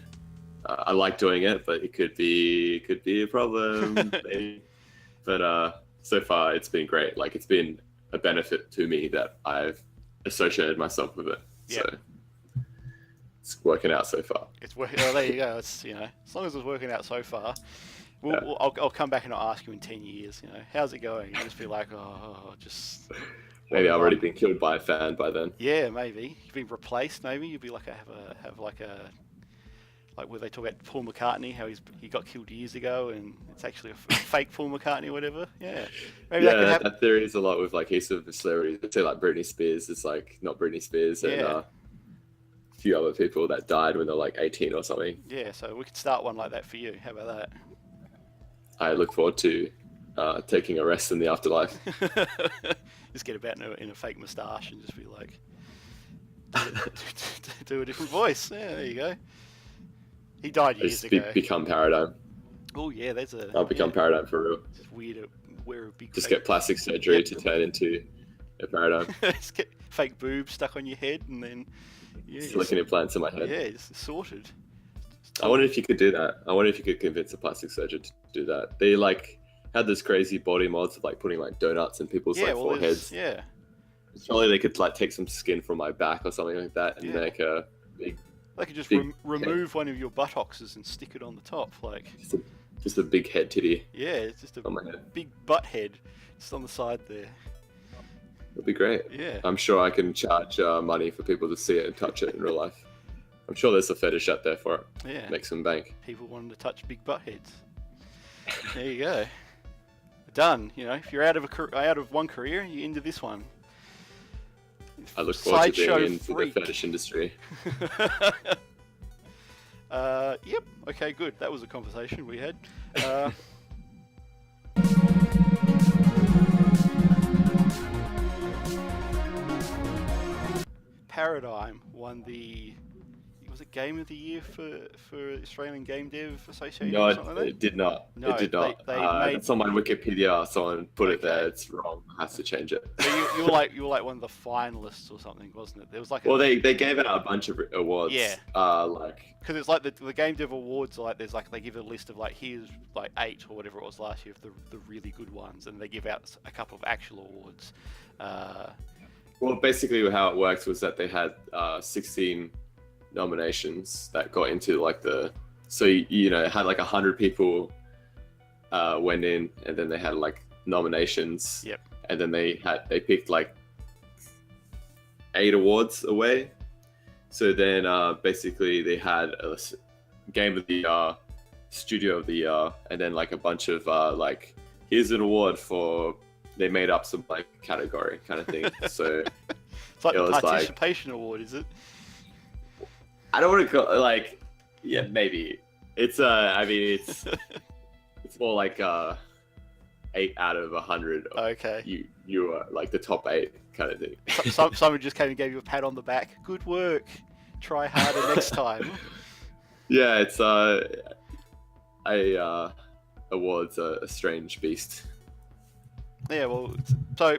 I like doing it, but it could be a problem. Maybe. But so far it's been great. Like, it's been a benefit to me that I've associated myself with it. Yeah. So it's working out so far. It's working. Oh, there you go. It's, as long as it's working out so far, I'll come back and I'll ask you in 10 years. How's it going? And just be like, just. Maybe I've already been killed by a fan by then. Yeah, maybe you've been replaced. Maybe you'll be like have like where they talk about Paul McCartney, how he got killed years ago, and it's actually a fake Paul McCartney or whatever. Yeah, maybe that could happen. That theory is a lot with like heaps of celebrities. I'd say like Britney Spears is like not Britney Spears, and a few other people that died when they're like 18 or something. Yeah, so we could start one like that for you. How about that? I look forward to taking a rest in the afterlife. Just get about in a fake moustache and just be like, do a different voice. Yeah, there you go. He died years ago. Become Paradigm. Oh yeah, there's a. I'll become Paradigm for real. It's weird to wear a big. Just get plastic surgery to turn into a Paradigm. Just get fake boobs stuck on your head and then. Yeah, Silicone implants in my head. Yeah, it's sorted. I wonder if you could do that. I wonder if you could convince a plastic surgeon to do that. They like had this crazy body mods of like putting like donuts in people's like foreheads. Yeah. Surely they could like take some skin from my back or something like that and make a big. They could just remove one of your buttocks and stick it on the top, like. Just a big head titty. Yeah, it's just a on my head. Big butt head, just on the side there. That'd be great. Yeah. I'm sure I can charge money for people to see it and touch it in real life. I'm sure there's a fetish out there for it. Yeah. Make some bank. People wanting to touch big butt heads. There you go. Done. You know, if you're out of one career, you're into this one. I look forward to being into the fetish industry. Yep. Okay, good. That was a conversation we had. Paradigm won the... Was it Game of the Year for Australian Game Dev Association? No, or something like that? it did not. No, it did not. It's on my Wikipedia. Someone put it there. It's wrong. I have to change it. So you were like one of the finalists or something, wasn't it? There was like. They gave out a bunch of awards. Yeah. Because it's like the Game Dev Awards. Like there's like they give a list of like here's like 8 or whatever it was last year of the really good ones, and they give out a couple of actual awards. Well, basically how it worked was that they had 16 nominations that got into like it had like 100 people went in, and then they had like nominations. Yep. And then they picked like 8 awards away. So then basically they had a Game of the Year, Studio of the Year, and then like a bunch of like here's an award for they made up some like category kind of thing. So it's like the participation award, is it? I don't want to call like, yeah, maybe it's I mean it's more like 8 out of 100. Okay. You are like the top 8 kind of thing. Someone just came and gave you a pat on the back. Good work. Try harder next time. Yeah, it's awards are a strange beast. Yeah, well, so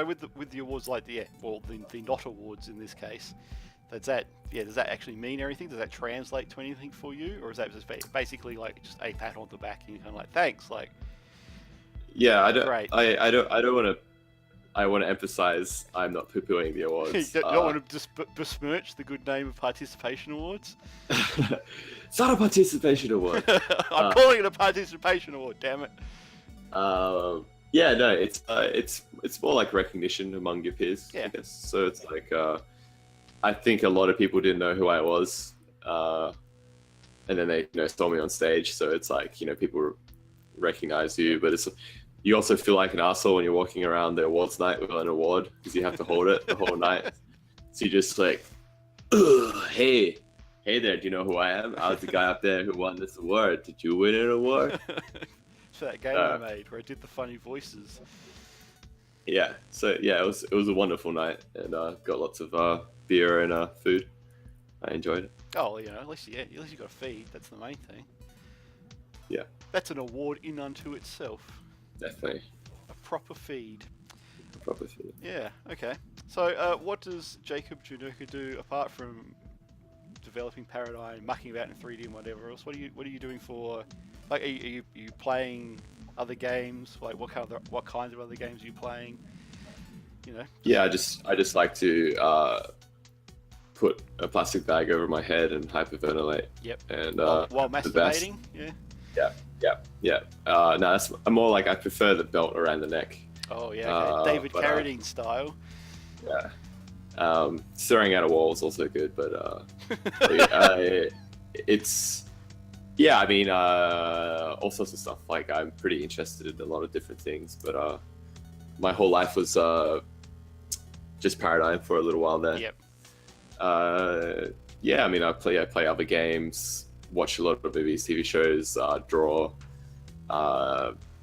with the awards like the not awards in this case, does that actually mean anything? Does that translate to anything for you, or is that just basically like just a pat on the back and you're kind of like thanks, like? Yeah, I don't. Great. I don't want to. I want to emphasize I'm not poo-pooing the awards. You don't want to just besmirch the good name of participation awards. It's not a participation award. I'm calling it a participation award. Damn it. Yeah, no, it's more like recognition among your peers. Yeah. I guess. So it's like I think a lot of people didn't know who I was, and then they saw me on stage. So it's like people recognize you, but you also feel like an asshole when you're walking around the awards night with an award because you have to hold it the whole night. So you just like, hey there, do you know who I am? I was the guy up there who won this award. Did you win an award? It's that game I made where I did the funny voices. Yeah, so yeah, it was a wonderful night, and got lots of beer and food. I enjoyed it. Oh, at least you got a feed. That's the main thing. Yeah. That's an award in unto itself. Definitely. A proper feed. Yeah. Okay. So, what does Jacob Janerka do apart from developing Paradigm, mucking about in 3D and whatever else? What are you doing for? Like, are you playing other games? Like, what kinds of other games are you playing? Yeah, I just like to put a plastic bag over my head and hyperventilate. Yep. And while masturbating. Yeah. Yeah. No, that's more like I prefer the belt around the neck. Oh yeah, okay. David Carradine style. Yeah. Staring at a wall is also good, but it's yeah. I mean, all sorts of stuff. Like I'm pretty interested in a lot of different things, but my whole life was just Paradigm for a little while there. Yep. Yeah, I mean, I play other games, watch a lot of movies, TV shows, draw,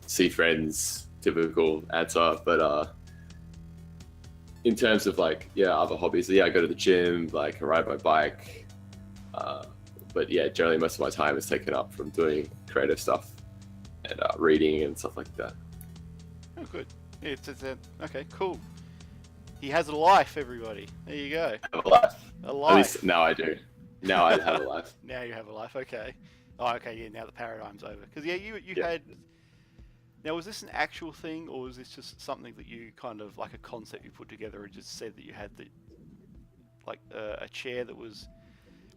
see friends, typical answer. But in terms of like, other hobbies, I go to the gym, like I ride my bike. But yeah, generally most of my time is taken up from doing creative stuff and reading and stuff like that. Oh, good. Yeah, okay, cool. He has a life, everybody. There you go. I have a life. A life. At least now I do. Now I have a life. Now you have a life. Okay. Oh, okay. Yeah. Now the paradigm's over. Because you Yeah. had. Now, was this an actual thing, or was this just something that you kind of like a concept you put together and just said that you had like a chair that was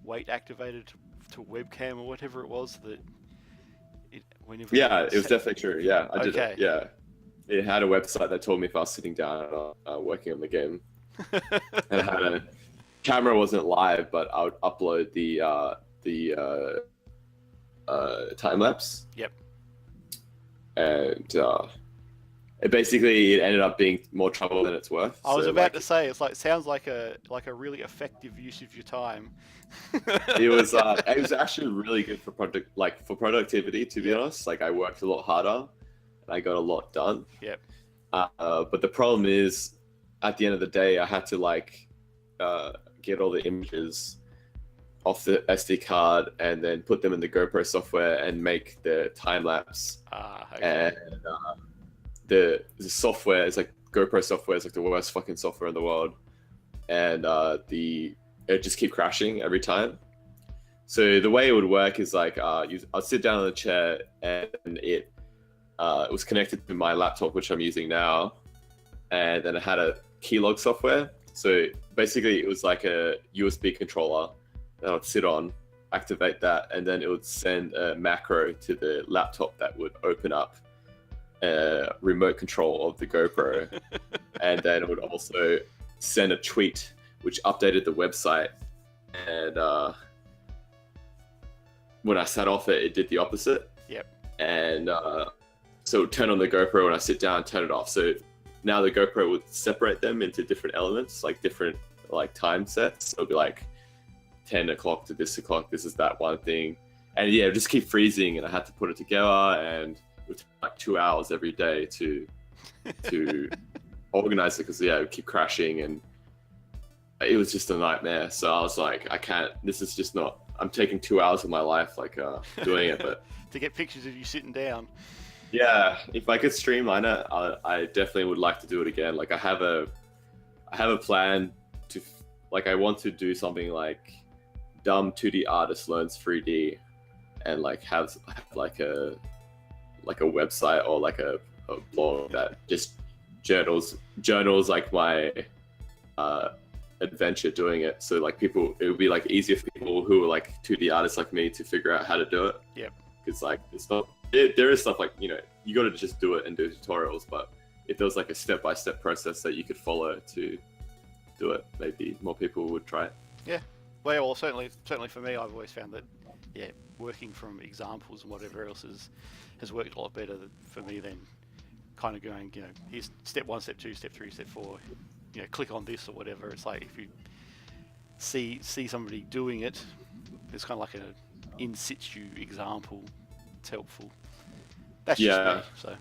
weight activated to webcam or whatever it was that whenever. Yeah, it was definitely true. Yeah, I did Okay. it. Yeah. It had a website that told me if I was sitting down working on the game. And it had a camera wasn't live, but I would upload the time lapse. Yep. And it ended up being more trouble than it's worth. I was So, about like, to say sounds like a really effective use of your time. it was actually really good for productivity, to be honest. Like I worked a lot harder and I got a lot done. Yep. But the problem is at the end of the day I had to get all the images off the SD card and then put them in the GoPro software and make the time lapse. Okay. And the software is like GoPro software is like the worst fucking software in the world, and it just keep crashing every time. So the way it would work is like I'd sit down on the chair and it was connected to my laptop, which I'm using now, and then it had a keylog software. So basically it was like a USB controller that I'd sit on, activate that, and then it would send a macro to the laptop that would open up remote control of the GoPro. And then it would also send a tweet which updated the website. And when I sat off it, it did the opposite. Yep. And so it would turn on the GoPro when I sit down, turn it off. So now the GoPro would separate them into different elements, like different time sets. So it would be like 10 o'clock to this o'clock, this is that one thing. And yeah, it would just keep freezing, and I had to put it together, and it would take like 2 hours every day to organize it, because it would keep crashing, and it was just a nightmare. So I was like, I can't, this is just not, I'm taking 2 hours of my life doing it. But to get pictures of you sitting down. yeah, if I could streamline it, I definitely would like to do it again. Like I have a plan to, like I want to do something like dumb 2D artist learns 3D, and like have like a website or like a blog that just journals like my adventure doing it. So like people, it would be like easier for people who are like 2D artists like me to figure out how to do it. Yep. Because like it's not, there is stuff like, you know, you got to just do it and do tutorials, but if there was like a step-by-step process that you could follow to do it, maybe more people would try it. Yeah. Well, certainly for me, I've always found that, working from examples and whatever else has worked a lot better for me than kind of going, here's step 1, step 2, step 3, step 4, click on this or whatever. It's like if you see somebody doing it, it's kind of like an in situ example. It's helpful. That's just me. So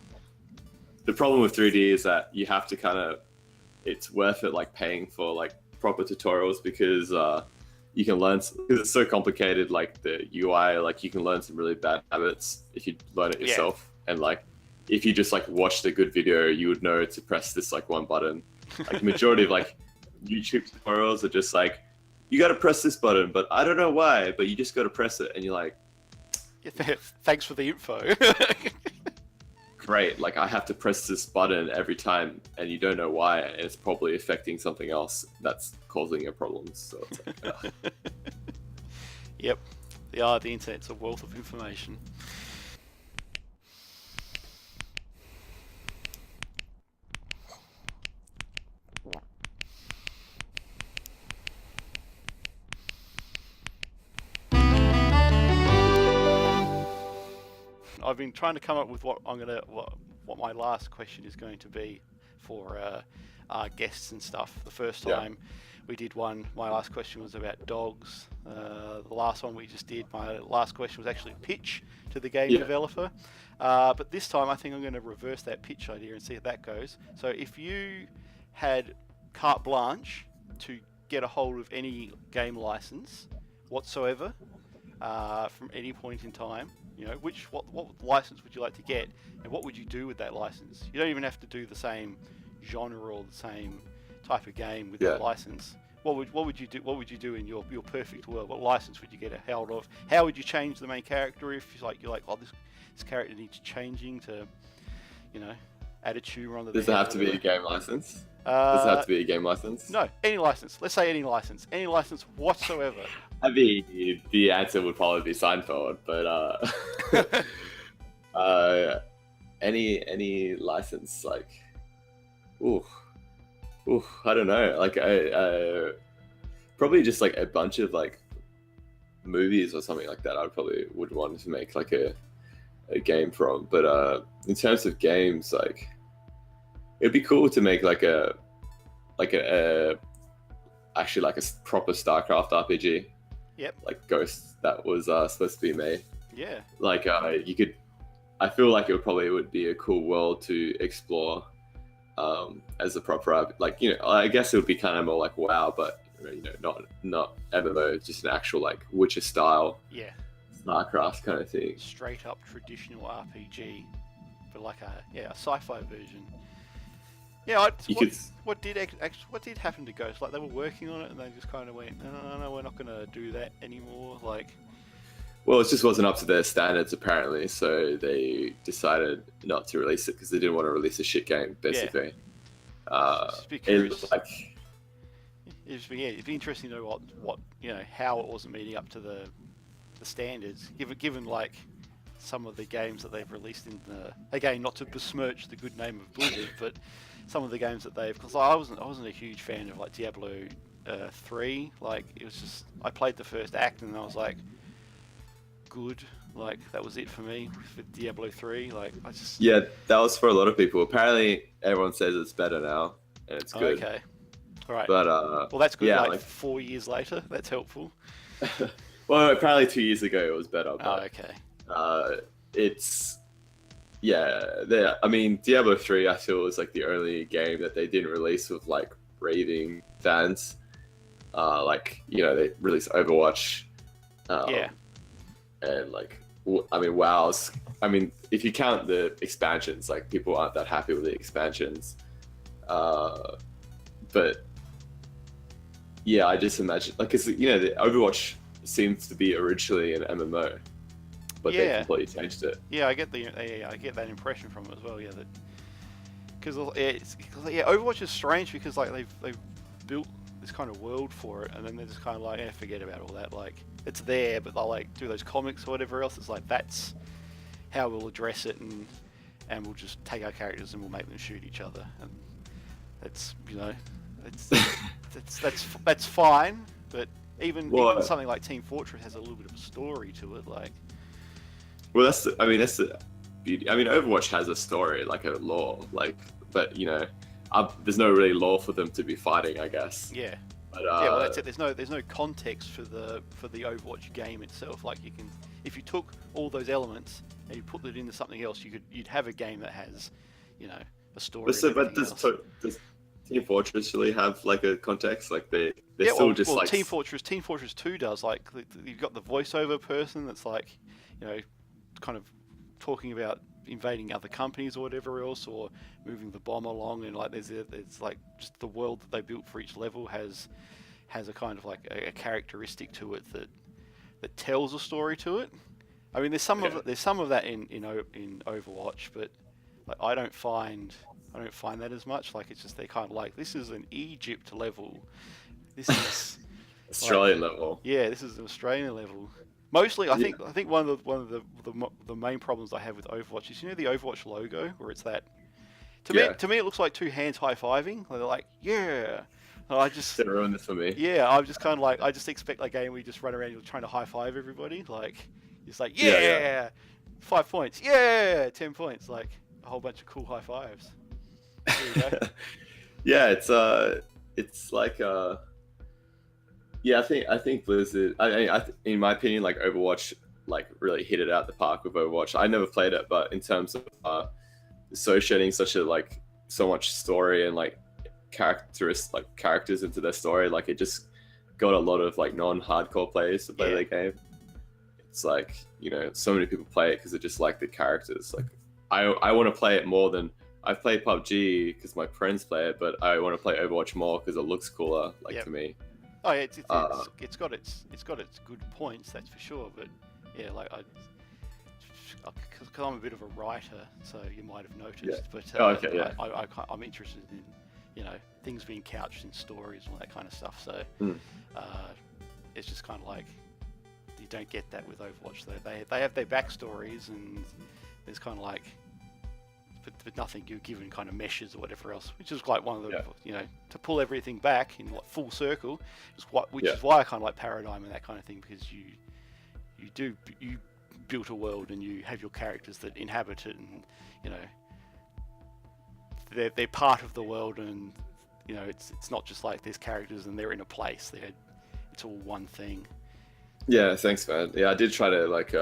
the problem with 3D is that you have to it's worth it like paying for like proper tutorials, because you can learn, because it's so complicated, like the UI, like you can learn some really bad habits if you learn it yourself. And like if you just like watched a good video, you would know to press this like one button. Like majority of like YouTube tutorials are just like, you got to press this button, but I don't know why, but you just got to press it, and you're like, thanks for the info. great, like I have to press this button every time, and you don't know why, and it's probably affecting something else that's causing your problems. So it's like, Yep. The internet's a wealth of information. I've been trying to come up with what my last question is going to be for our guests and stuff. The first time we did one, my last question was about dogs. The last one we just did, my last question was actually pitch to the game developer. But this time I think I'm going to reverse that pitch idea and see how that goes. So if you had carte blanche to get a hold of any game license whatsoever from any point in time, what license would you like to get, and what would you do with that license? You don't even have to do the same genre or the same type of game with that license. What would you do? What would you do in your perfect world? What license would you get a hold of? How would you change the main character if you're like, oh, this character needs changing to, add a tumour on the. Does it have to be a game license? Does it have to be a game license? No, any license. Let's say any license whatsoever. I mean, the answer would probably be Seinfeld, but any license, like, I don't know, like probably just like a bunch of like movies or something like that. I probably would want to make like a game from, but in terms of games, like, it'd be cool to make like a actually like a proper StarCraft RPG. Yep. Like Ghost that was supposed to be made. Yeah. Like you could. I feel like it would be a cool world to explore as a proper, like, I guess it would be kind of more like WoW, but not MMO, just an actual like Witcher style. Yeah. StarCraft kind of thing. Straight up traditional RPG, but like a sci-fi version. Yeah, what did happen to Ghost? Like, they were working on it and they just kind of went, no, we're not going to do that anymore. Like, well, it just wasn't up to their standards apparently, so they decided not to release it because they didn't want to release a shit game, basically. It'd be interesting to know what how it wasn't meeting up to the standards, given like some of the games that they've released in the, again, not to besmirch the good name of Blizzard, but some of the games that they've, because I wasn't a huge fan of like Diablo 3. Like, it was just, I played the first act and I was like, good, like that was it for me for Diablo 3. Like, I just, yeah, that was for a lot of people. Apparently everyone says it's better now and it's good. Okay, all right, but well, that's good. Yeah, like 4 years later, that's helpful. Well, apparently 2 years ago it was better, but okay. It's, I mean, Diablo 3 I feel was like the only game that they didn't release with like raving fans. Like, they released Overwatch. And like, I mean, WoW's, I mean, if you count the expansions, like, people aren't that happy with the expansions. But yeah, I just imagine, like, cause the Overwatch seems to be originally an MMO, but they completely changed it. Yeah, I get that impression from it as well. Yeah, that because Overwatch is strange because like they've built this kind of world for it, and then they're just kind of like, forget about all that. Like, it's there, but they'll like do those comics or whatever else. It's like, that's how we'll address it, and we'll just take our characters and we'll make them shoot each other, and that's that's fine. But even something like Team Fortress has a little bit of a story to it, like. Well, that's the beauty. I mean, Overwatch has a story, like a lore, like, but there's no really lore for them to be fighting, I guess. Yeah. But, well, that's it. There's no context for the Overwatch game itself. Like, you can, if you took all those elements and you put it into something else, you'd have a game that has, a story. But does Team Fortress really have like a context? Like, they're still just like Team Fortress 2 does. Like, you've got the voiceover person that's like, kind of talking about invading other companies or whatever else, or moving the bomb along, and like there's like just the world that they built for each level has a kind of like a characteristic to it that tells a story to it. I mean, there's some of that in Overwatch, but like I don't find that as much. Like, it's just, they're kind of like, this is an Egypt level, this is Australian level. Yeah, this is an Australian level. Mostly, I think one of the main problems I have with Overwatch is, the Overwatch logo, where it's that. To me, it looks like two hands high-fiving. They're like, yeah. And I just. They ruined this for me. Yeah, I'm just kind of like, I just expect a game where you just run around, you're trying to high-five everybody. Like, it's like, yeah. 5 points. Yeah, 10 points. Like a whole bunch of cool high fives. There you go. Yeah, it's like yeah, I think Blizzard. In my opinion, like Overwatch, like really hit it out the park with Overwatch. I never played it, but in terms of associating so much story and like characters into their story, like it just got a lot of like non-hardcore players to play their game. It's like, you know, so many people play it because they just like the characters. Like I want to play it more than I've played PUBG because my friends play it, but I want to play Overwatch more because it looks cooler, like to me. Oh yeah, it's got its good points, that's for sure. But yeah, like because I'm a bit of a writer, so you might have noticed. Yeah. But I'm interested in, you know, things being couched in stories and all that kind of stuff. So it's just kind of like you don't get that with Overwatch. They have their backstories, and there's kind of like, but nothing you're given kind of meshes or whatever else, which is like one of the you know, to pull everything back in like full circle which is why I kind of like Paradigm and that kind of thing, because you built a world and you have your characters that inhabit it, and you know they're part of the world, and you know it's not just like there's characters and they're in a place. It's all one thing. Yeah, thanks, man. Yeah, I did try to like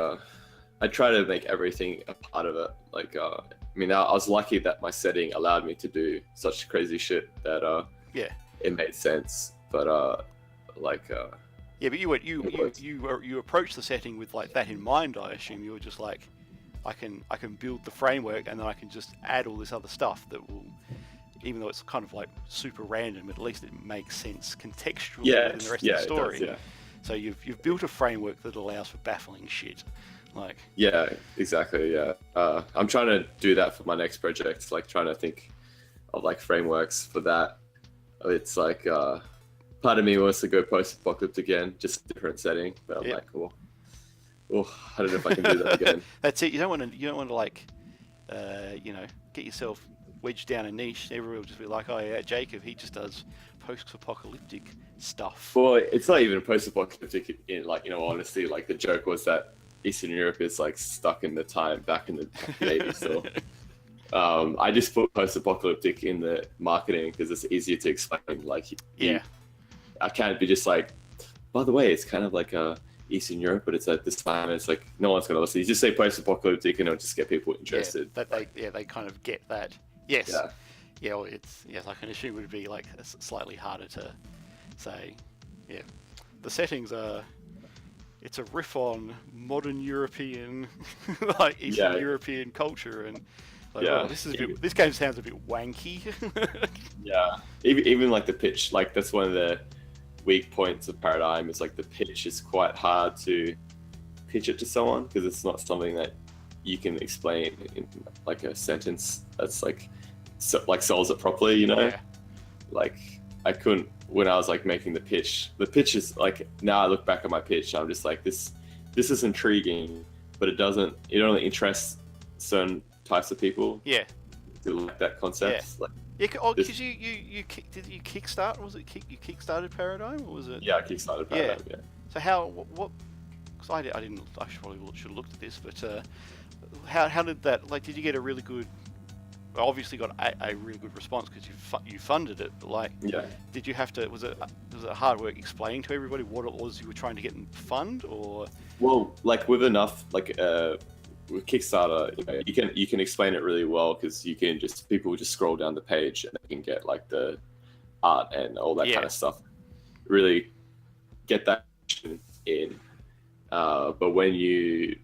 I try to make everything a part of it. Like I mean, I was lucky that my setting allowed me to do such crazy shit that it made sense. But yeah, but you approached the setting with like that in mind. I assume you were just like, I can build the framework, and then I can just add all this other stuff that will, even though it's kind of like super random, at least it makes sense contextually in the rest of the story. It does, So you've built a framework that allows for baffling shit. Like, yeah, exactly. Yeah, I'm trying to do that for my next project. Like trying to think of like frameworks for that. It's like part of me wants to go post-apocalyptic again, just a different setting. But I'm like, well, I don't know if I can do that again. That's it. You don't want to like, you know, get yourself wedged down a niche. Everyone will just be like, oh yeah, Jacob, he just does post-apocalyptic stuff. Well, it's not even post-apocalyptic in like, you know, honestly, like the joke was that Eastern Europe is like stuck in the time back in the 80s. So I just put post-apocalyptic in the marketing because it's easier to explain. Like, I can't be just like, by the way, it's kind of like Eastern Europe, but it's at this time. It's like no one's gonna listen. You just say post-apocalyptic, and it'll just get people interested. They kind of get that. Yes. Yeah. Well, I can assume it would be like slightly harder to say. Yeah. The settings are. It's a riff on modern European, like Eastern European culture, and like, this game sounds a bit wanky. Yeah, even like the pitch, like that's one of the weak points of Paradigm. Is like the pitch is quite hard to pitch it to someone because it's not something that you can explain in like a sentence that's like sells it properly. You know, like I couldn't. When I was like making the pitch is like, now I look back at my pitch, I'm just like, this is intriguing, but it only interests certain types of people. Yeah. Who like that concept. Yeah. Like, because you kickstart? Was it you kickstarted Paradigm, or was it? Yeah, I kickstarted Paradigm. Yeah. So how what? Because I probably should have looked at this, but how did that? Like, did you get a really good? Obviously got a really good response because you funded it, but like, did you have to? Was it hard work explaining to everybody what it was you were trying to get in fund, or? Well, like with enough with Kickstarter, you can explain it really well because people will just scroll down the page and they can get like the art and all that kind of stuff. Really get that in, but when you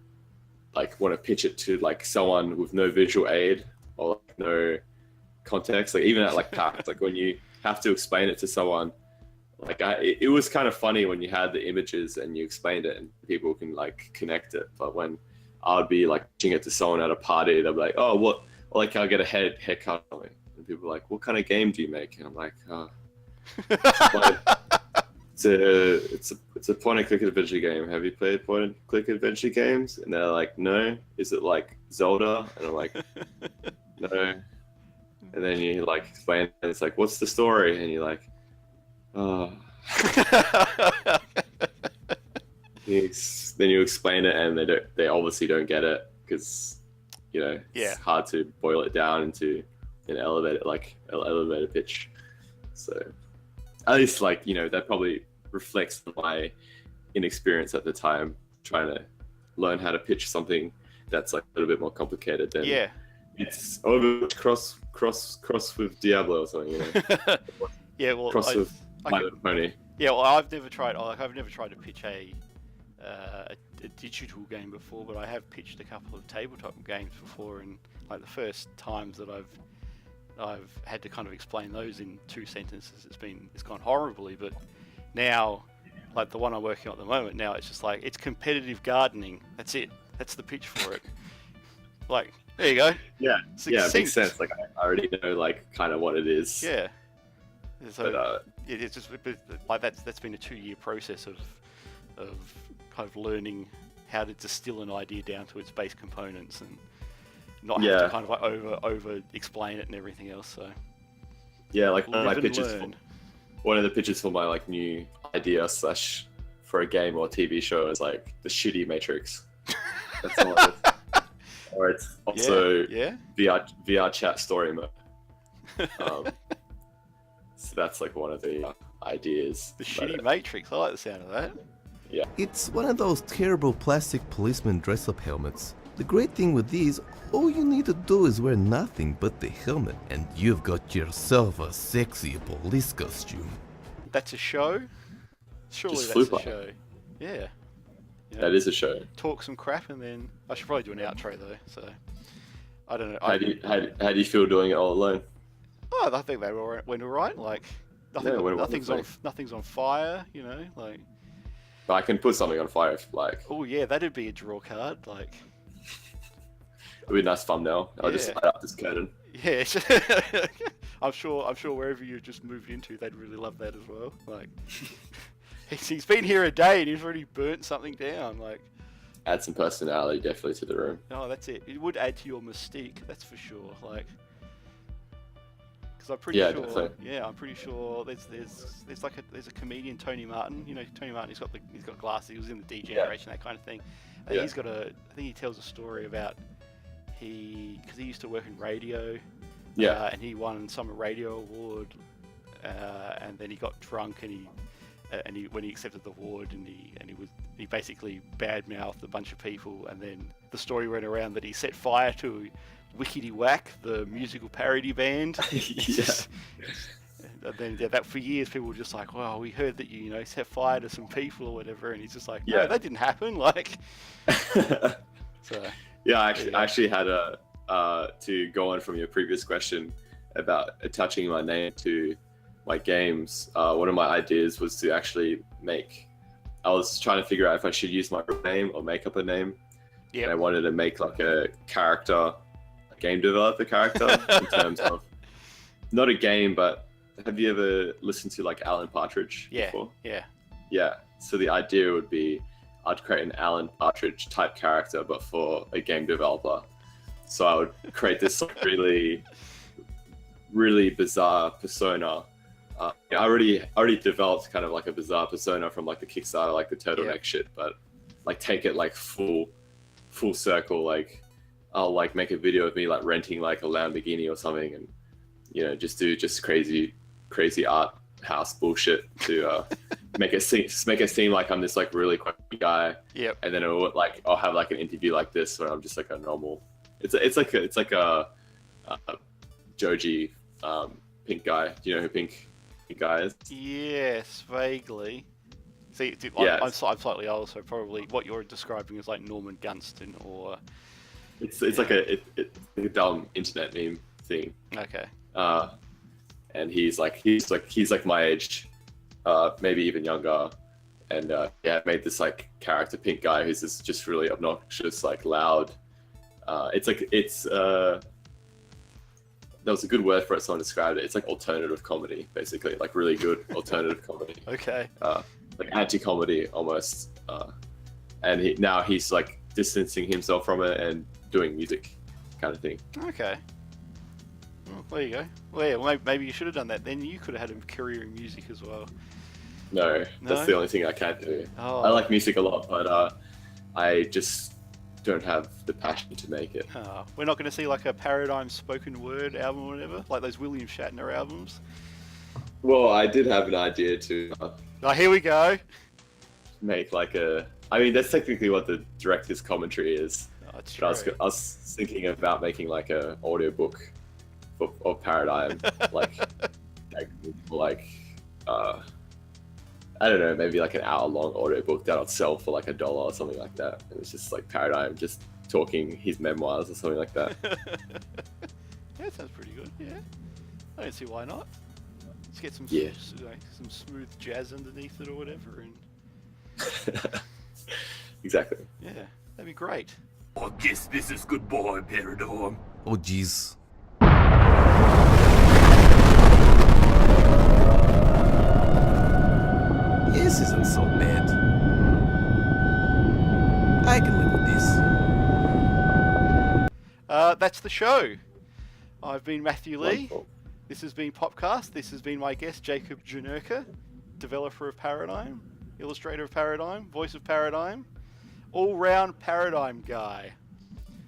like want to pitch it to like someone with no visual aid or like no context, like even at like PAX, like when you have to explain it to someone, like it was kind of funny when you had the images and you explained it and people can like connect it. But when I would be like pitching it to someone at a party, they'll be like, oh, what? Or like I'll get a haircut on me, and people are like, what kind of game do you make? And I'm like, it's a point and click adventure game. Have you played point and click adventure games? And they're like, no. Is it like Zelda? And I'm like, no. And then you like explain, and it's like, what's the story? And you're like, oh. Then you explain it, and they obviously don't get it because Yeah. it's hard to boil it down into an elevator pitch. So at least that probably reflects my inexperience at the time trying to learn how to pitch something that's like a little bit more complicated than it's over cross with Diablo or something, Yeah, well, cross with My Little Pony. Yeah, well, I've never tried to pitch a digital game before, but I have pitched a couple of tabletop games before, and like the first times that I've had to kind of explain those in 2 sentences, it's gone horribly. But now, like the one I'm working on at the moment, now it's just like, it's competitive gardening. That's it. That's the pitch for it. Like, there you go. Yeah, Succinct. it makes sense. Like I already know like kind of what it is. Yeah. So But, it's just like that's been a 2-year process of kind of learning how to distill an idea down to its base components and not have to kind of like over explain it and everything else. So yeah, like one live of the pitches for my like new idea / for a game or TV show is like the shitty Matrix. That's all it is. Or it's also VR chat story mode. So that's like one of the ideas. The shitty Matrix. I like the sound of that. Yeah. It's one of those terrible plastic policeman dress-up helmets. The great thing with these, all you need to do is wear nothing but the helmet, and you've got yourself a sexy police costume. That's a show? Surely Just that's flip a show. Yeah. That is a show. Talk some crap, and then I should probably do an outro though. So I don't know. How do you feel doing it all alone? Oh, I think they went all right. Like nothing's on fire. Like. But I can put something on fire if you like. Oh yeah, that'd be a draw card. Like. It'd be a nice thumbnail. I'll just light up this curtain. Yeah. I'm sure wherever you just moved into, they'd really love that as well. Like. He's been here a day and he's already burnt something down. Like. Add some personality definitely to the room. Oh, that's it. It would add to your mystique, that's for sure. Like. Because I'm pretty sure. Definitely. Yeah, I'm pretty sure there's a comedian, Tony Martin. Tony Martin. He's got glasses. He was in the D Generation, that kind of thing. And I think he tells a story about because he used to work in radio. Yeah. And he won some radio award, and then he got drunk and when he accepted the award and he basically badmouthed a bunch of people, and then the story went around that he set fire to Wickety Whack, the musical parody band. And then that for years people were just like, "Well, we heard that you set fire to some people or whatever," and he's just like, "No, that didn't happen." Like, so I actually had to go on from your previous question about attaching my name to my games. One of my ideas was to actually I was trying to figure out if I should use my real name or make up a name. Yeah. And I wanted to make like a game developer character in terms of not a game, but have you ever listened to like Alan Partridge before? Yeah. So the idea would be I'd create an Alan Partridge type character, but for a game developer. So I would create this really, really bizarre persona. I already developed kind of like a bizarre persona from like the Kickstarter, like the turtleneck shit, but like take it like full circle. Like I'll like make a video of me like renting like a Lamborghini or something, and just do crazy art house bullshit to make it seem like I'm this like really quirky guy. Yep. And then I'll have like an interview like this where I'm just like a normal. It's like a Joji Pink guy. Do you know who Pink guy is? Yes, vaguely. See, I'm slightly old, so probably what you're describing is like Norman Gunston or. It's like a dumb internet meme thing. Okay. And he's like my age, maybe even younger, and I made this like character Pink guy who's just really obnoxious, like loud. There was a good word for it. Someone described it. It's like alternative comedy, basically, like really good alternative comedy. Okay. Like anti-comedy almost. And he's like distancing himself from it and doing music, kind of thing. Okay. Well, there you go. Well, yeah, well, maybe you should have done that. Then you could have had a career in music as well. No, that's the only thing I can't do. Oh. I like music a lot, but I just don't have the passion to make it. We're not going to see like a Paradigm spoken word album or whatever, like those William Shatner albums. Well, I did have an idea to Oh, here we go. make like a. I mean, that's technically what the director's commentary is. Oh, it's But true. I was thinking about making like a audiobook of Paradigm, like I don't know, maybe like an hour-long audiobook that I'd sell for like $1 or something like that. And it's just like Paradigm just talking his memoirs or something like that. Yeah, that sounds pretty good. Yeah, I don't see why not. Let's get some Yeah. some smooth jazz underneath it or whatever, and Exactly. yeah, that'd be great. I guess this is goodbye, Paradigm. Oh jeez. This isn't so bad. I can live with this. That's the show. I've been Matthew Lee. Wonderful. This has been Popcast. This has been my guest, Jacob Janerka, developer of Paradigm, illustrator of Paradigm, voice of Paradigm, all-round Paradigm guy.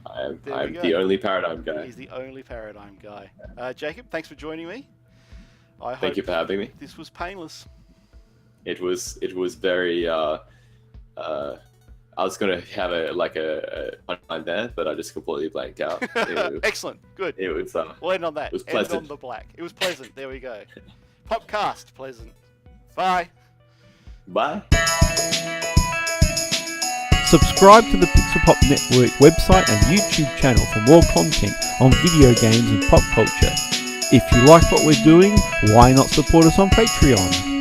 I'm There we go. the only Paradigm guy. He's the only Paradigm guy. Jacob, thanks for joining me. I Thank you for having me. this was painless. It was very I was gonna have a punchline there, but I just completely blanked out. Excellent. Good. It was We'll end on that. it was End on pleasant. the black. It was pleasant. There we go. Popcast, pleasant. Bye. Bye. Subscribe to the Pixel Pop Network website and YouTube channel for more content on video games and pop culture. If you like what we're doing, why not support us on Patreon?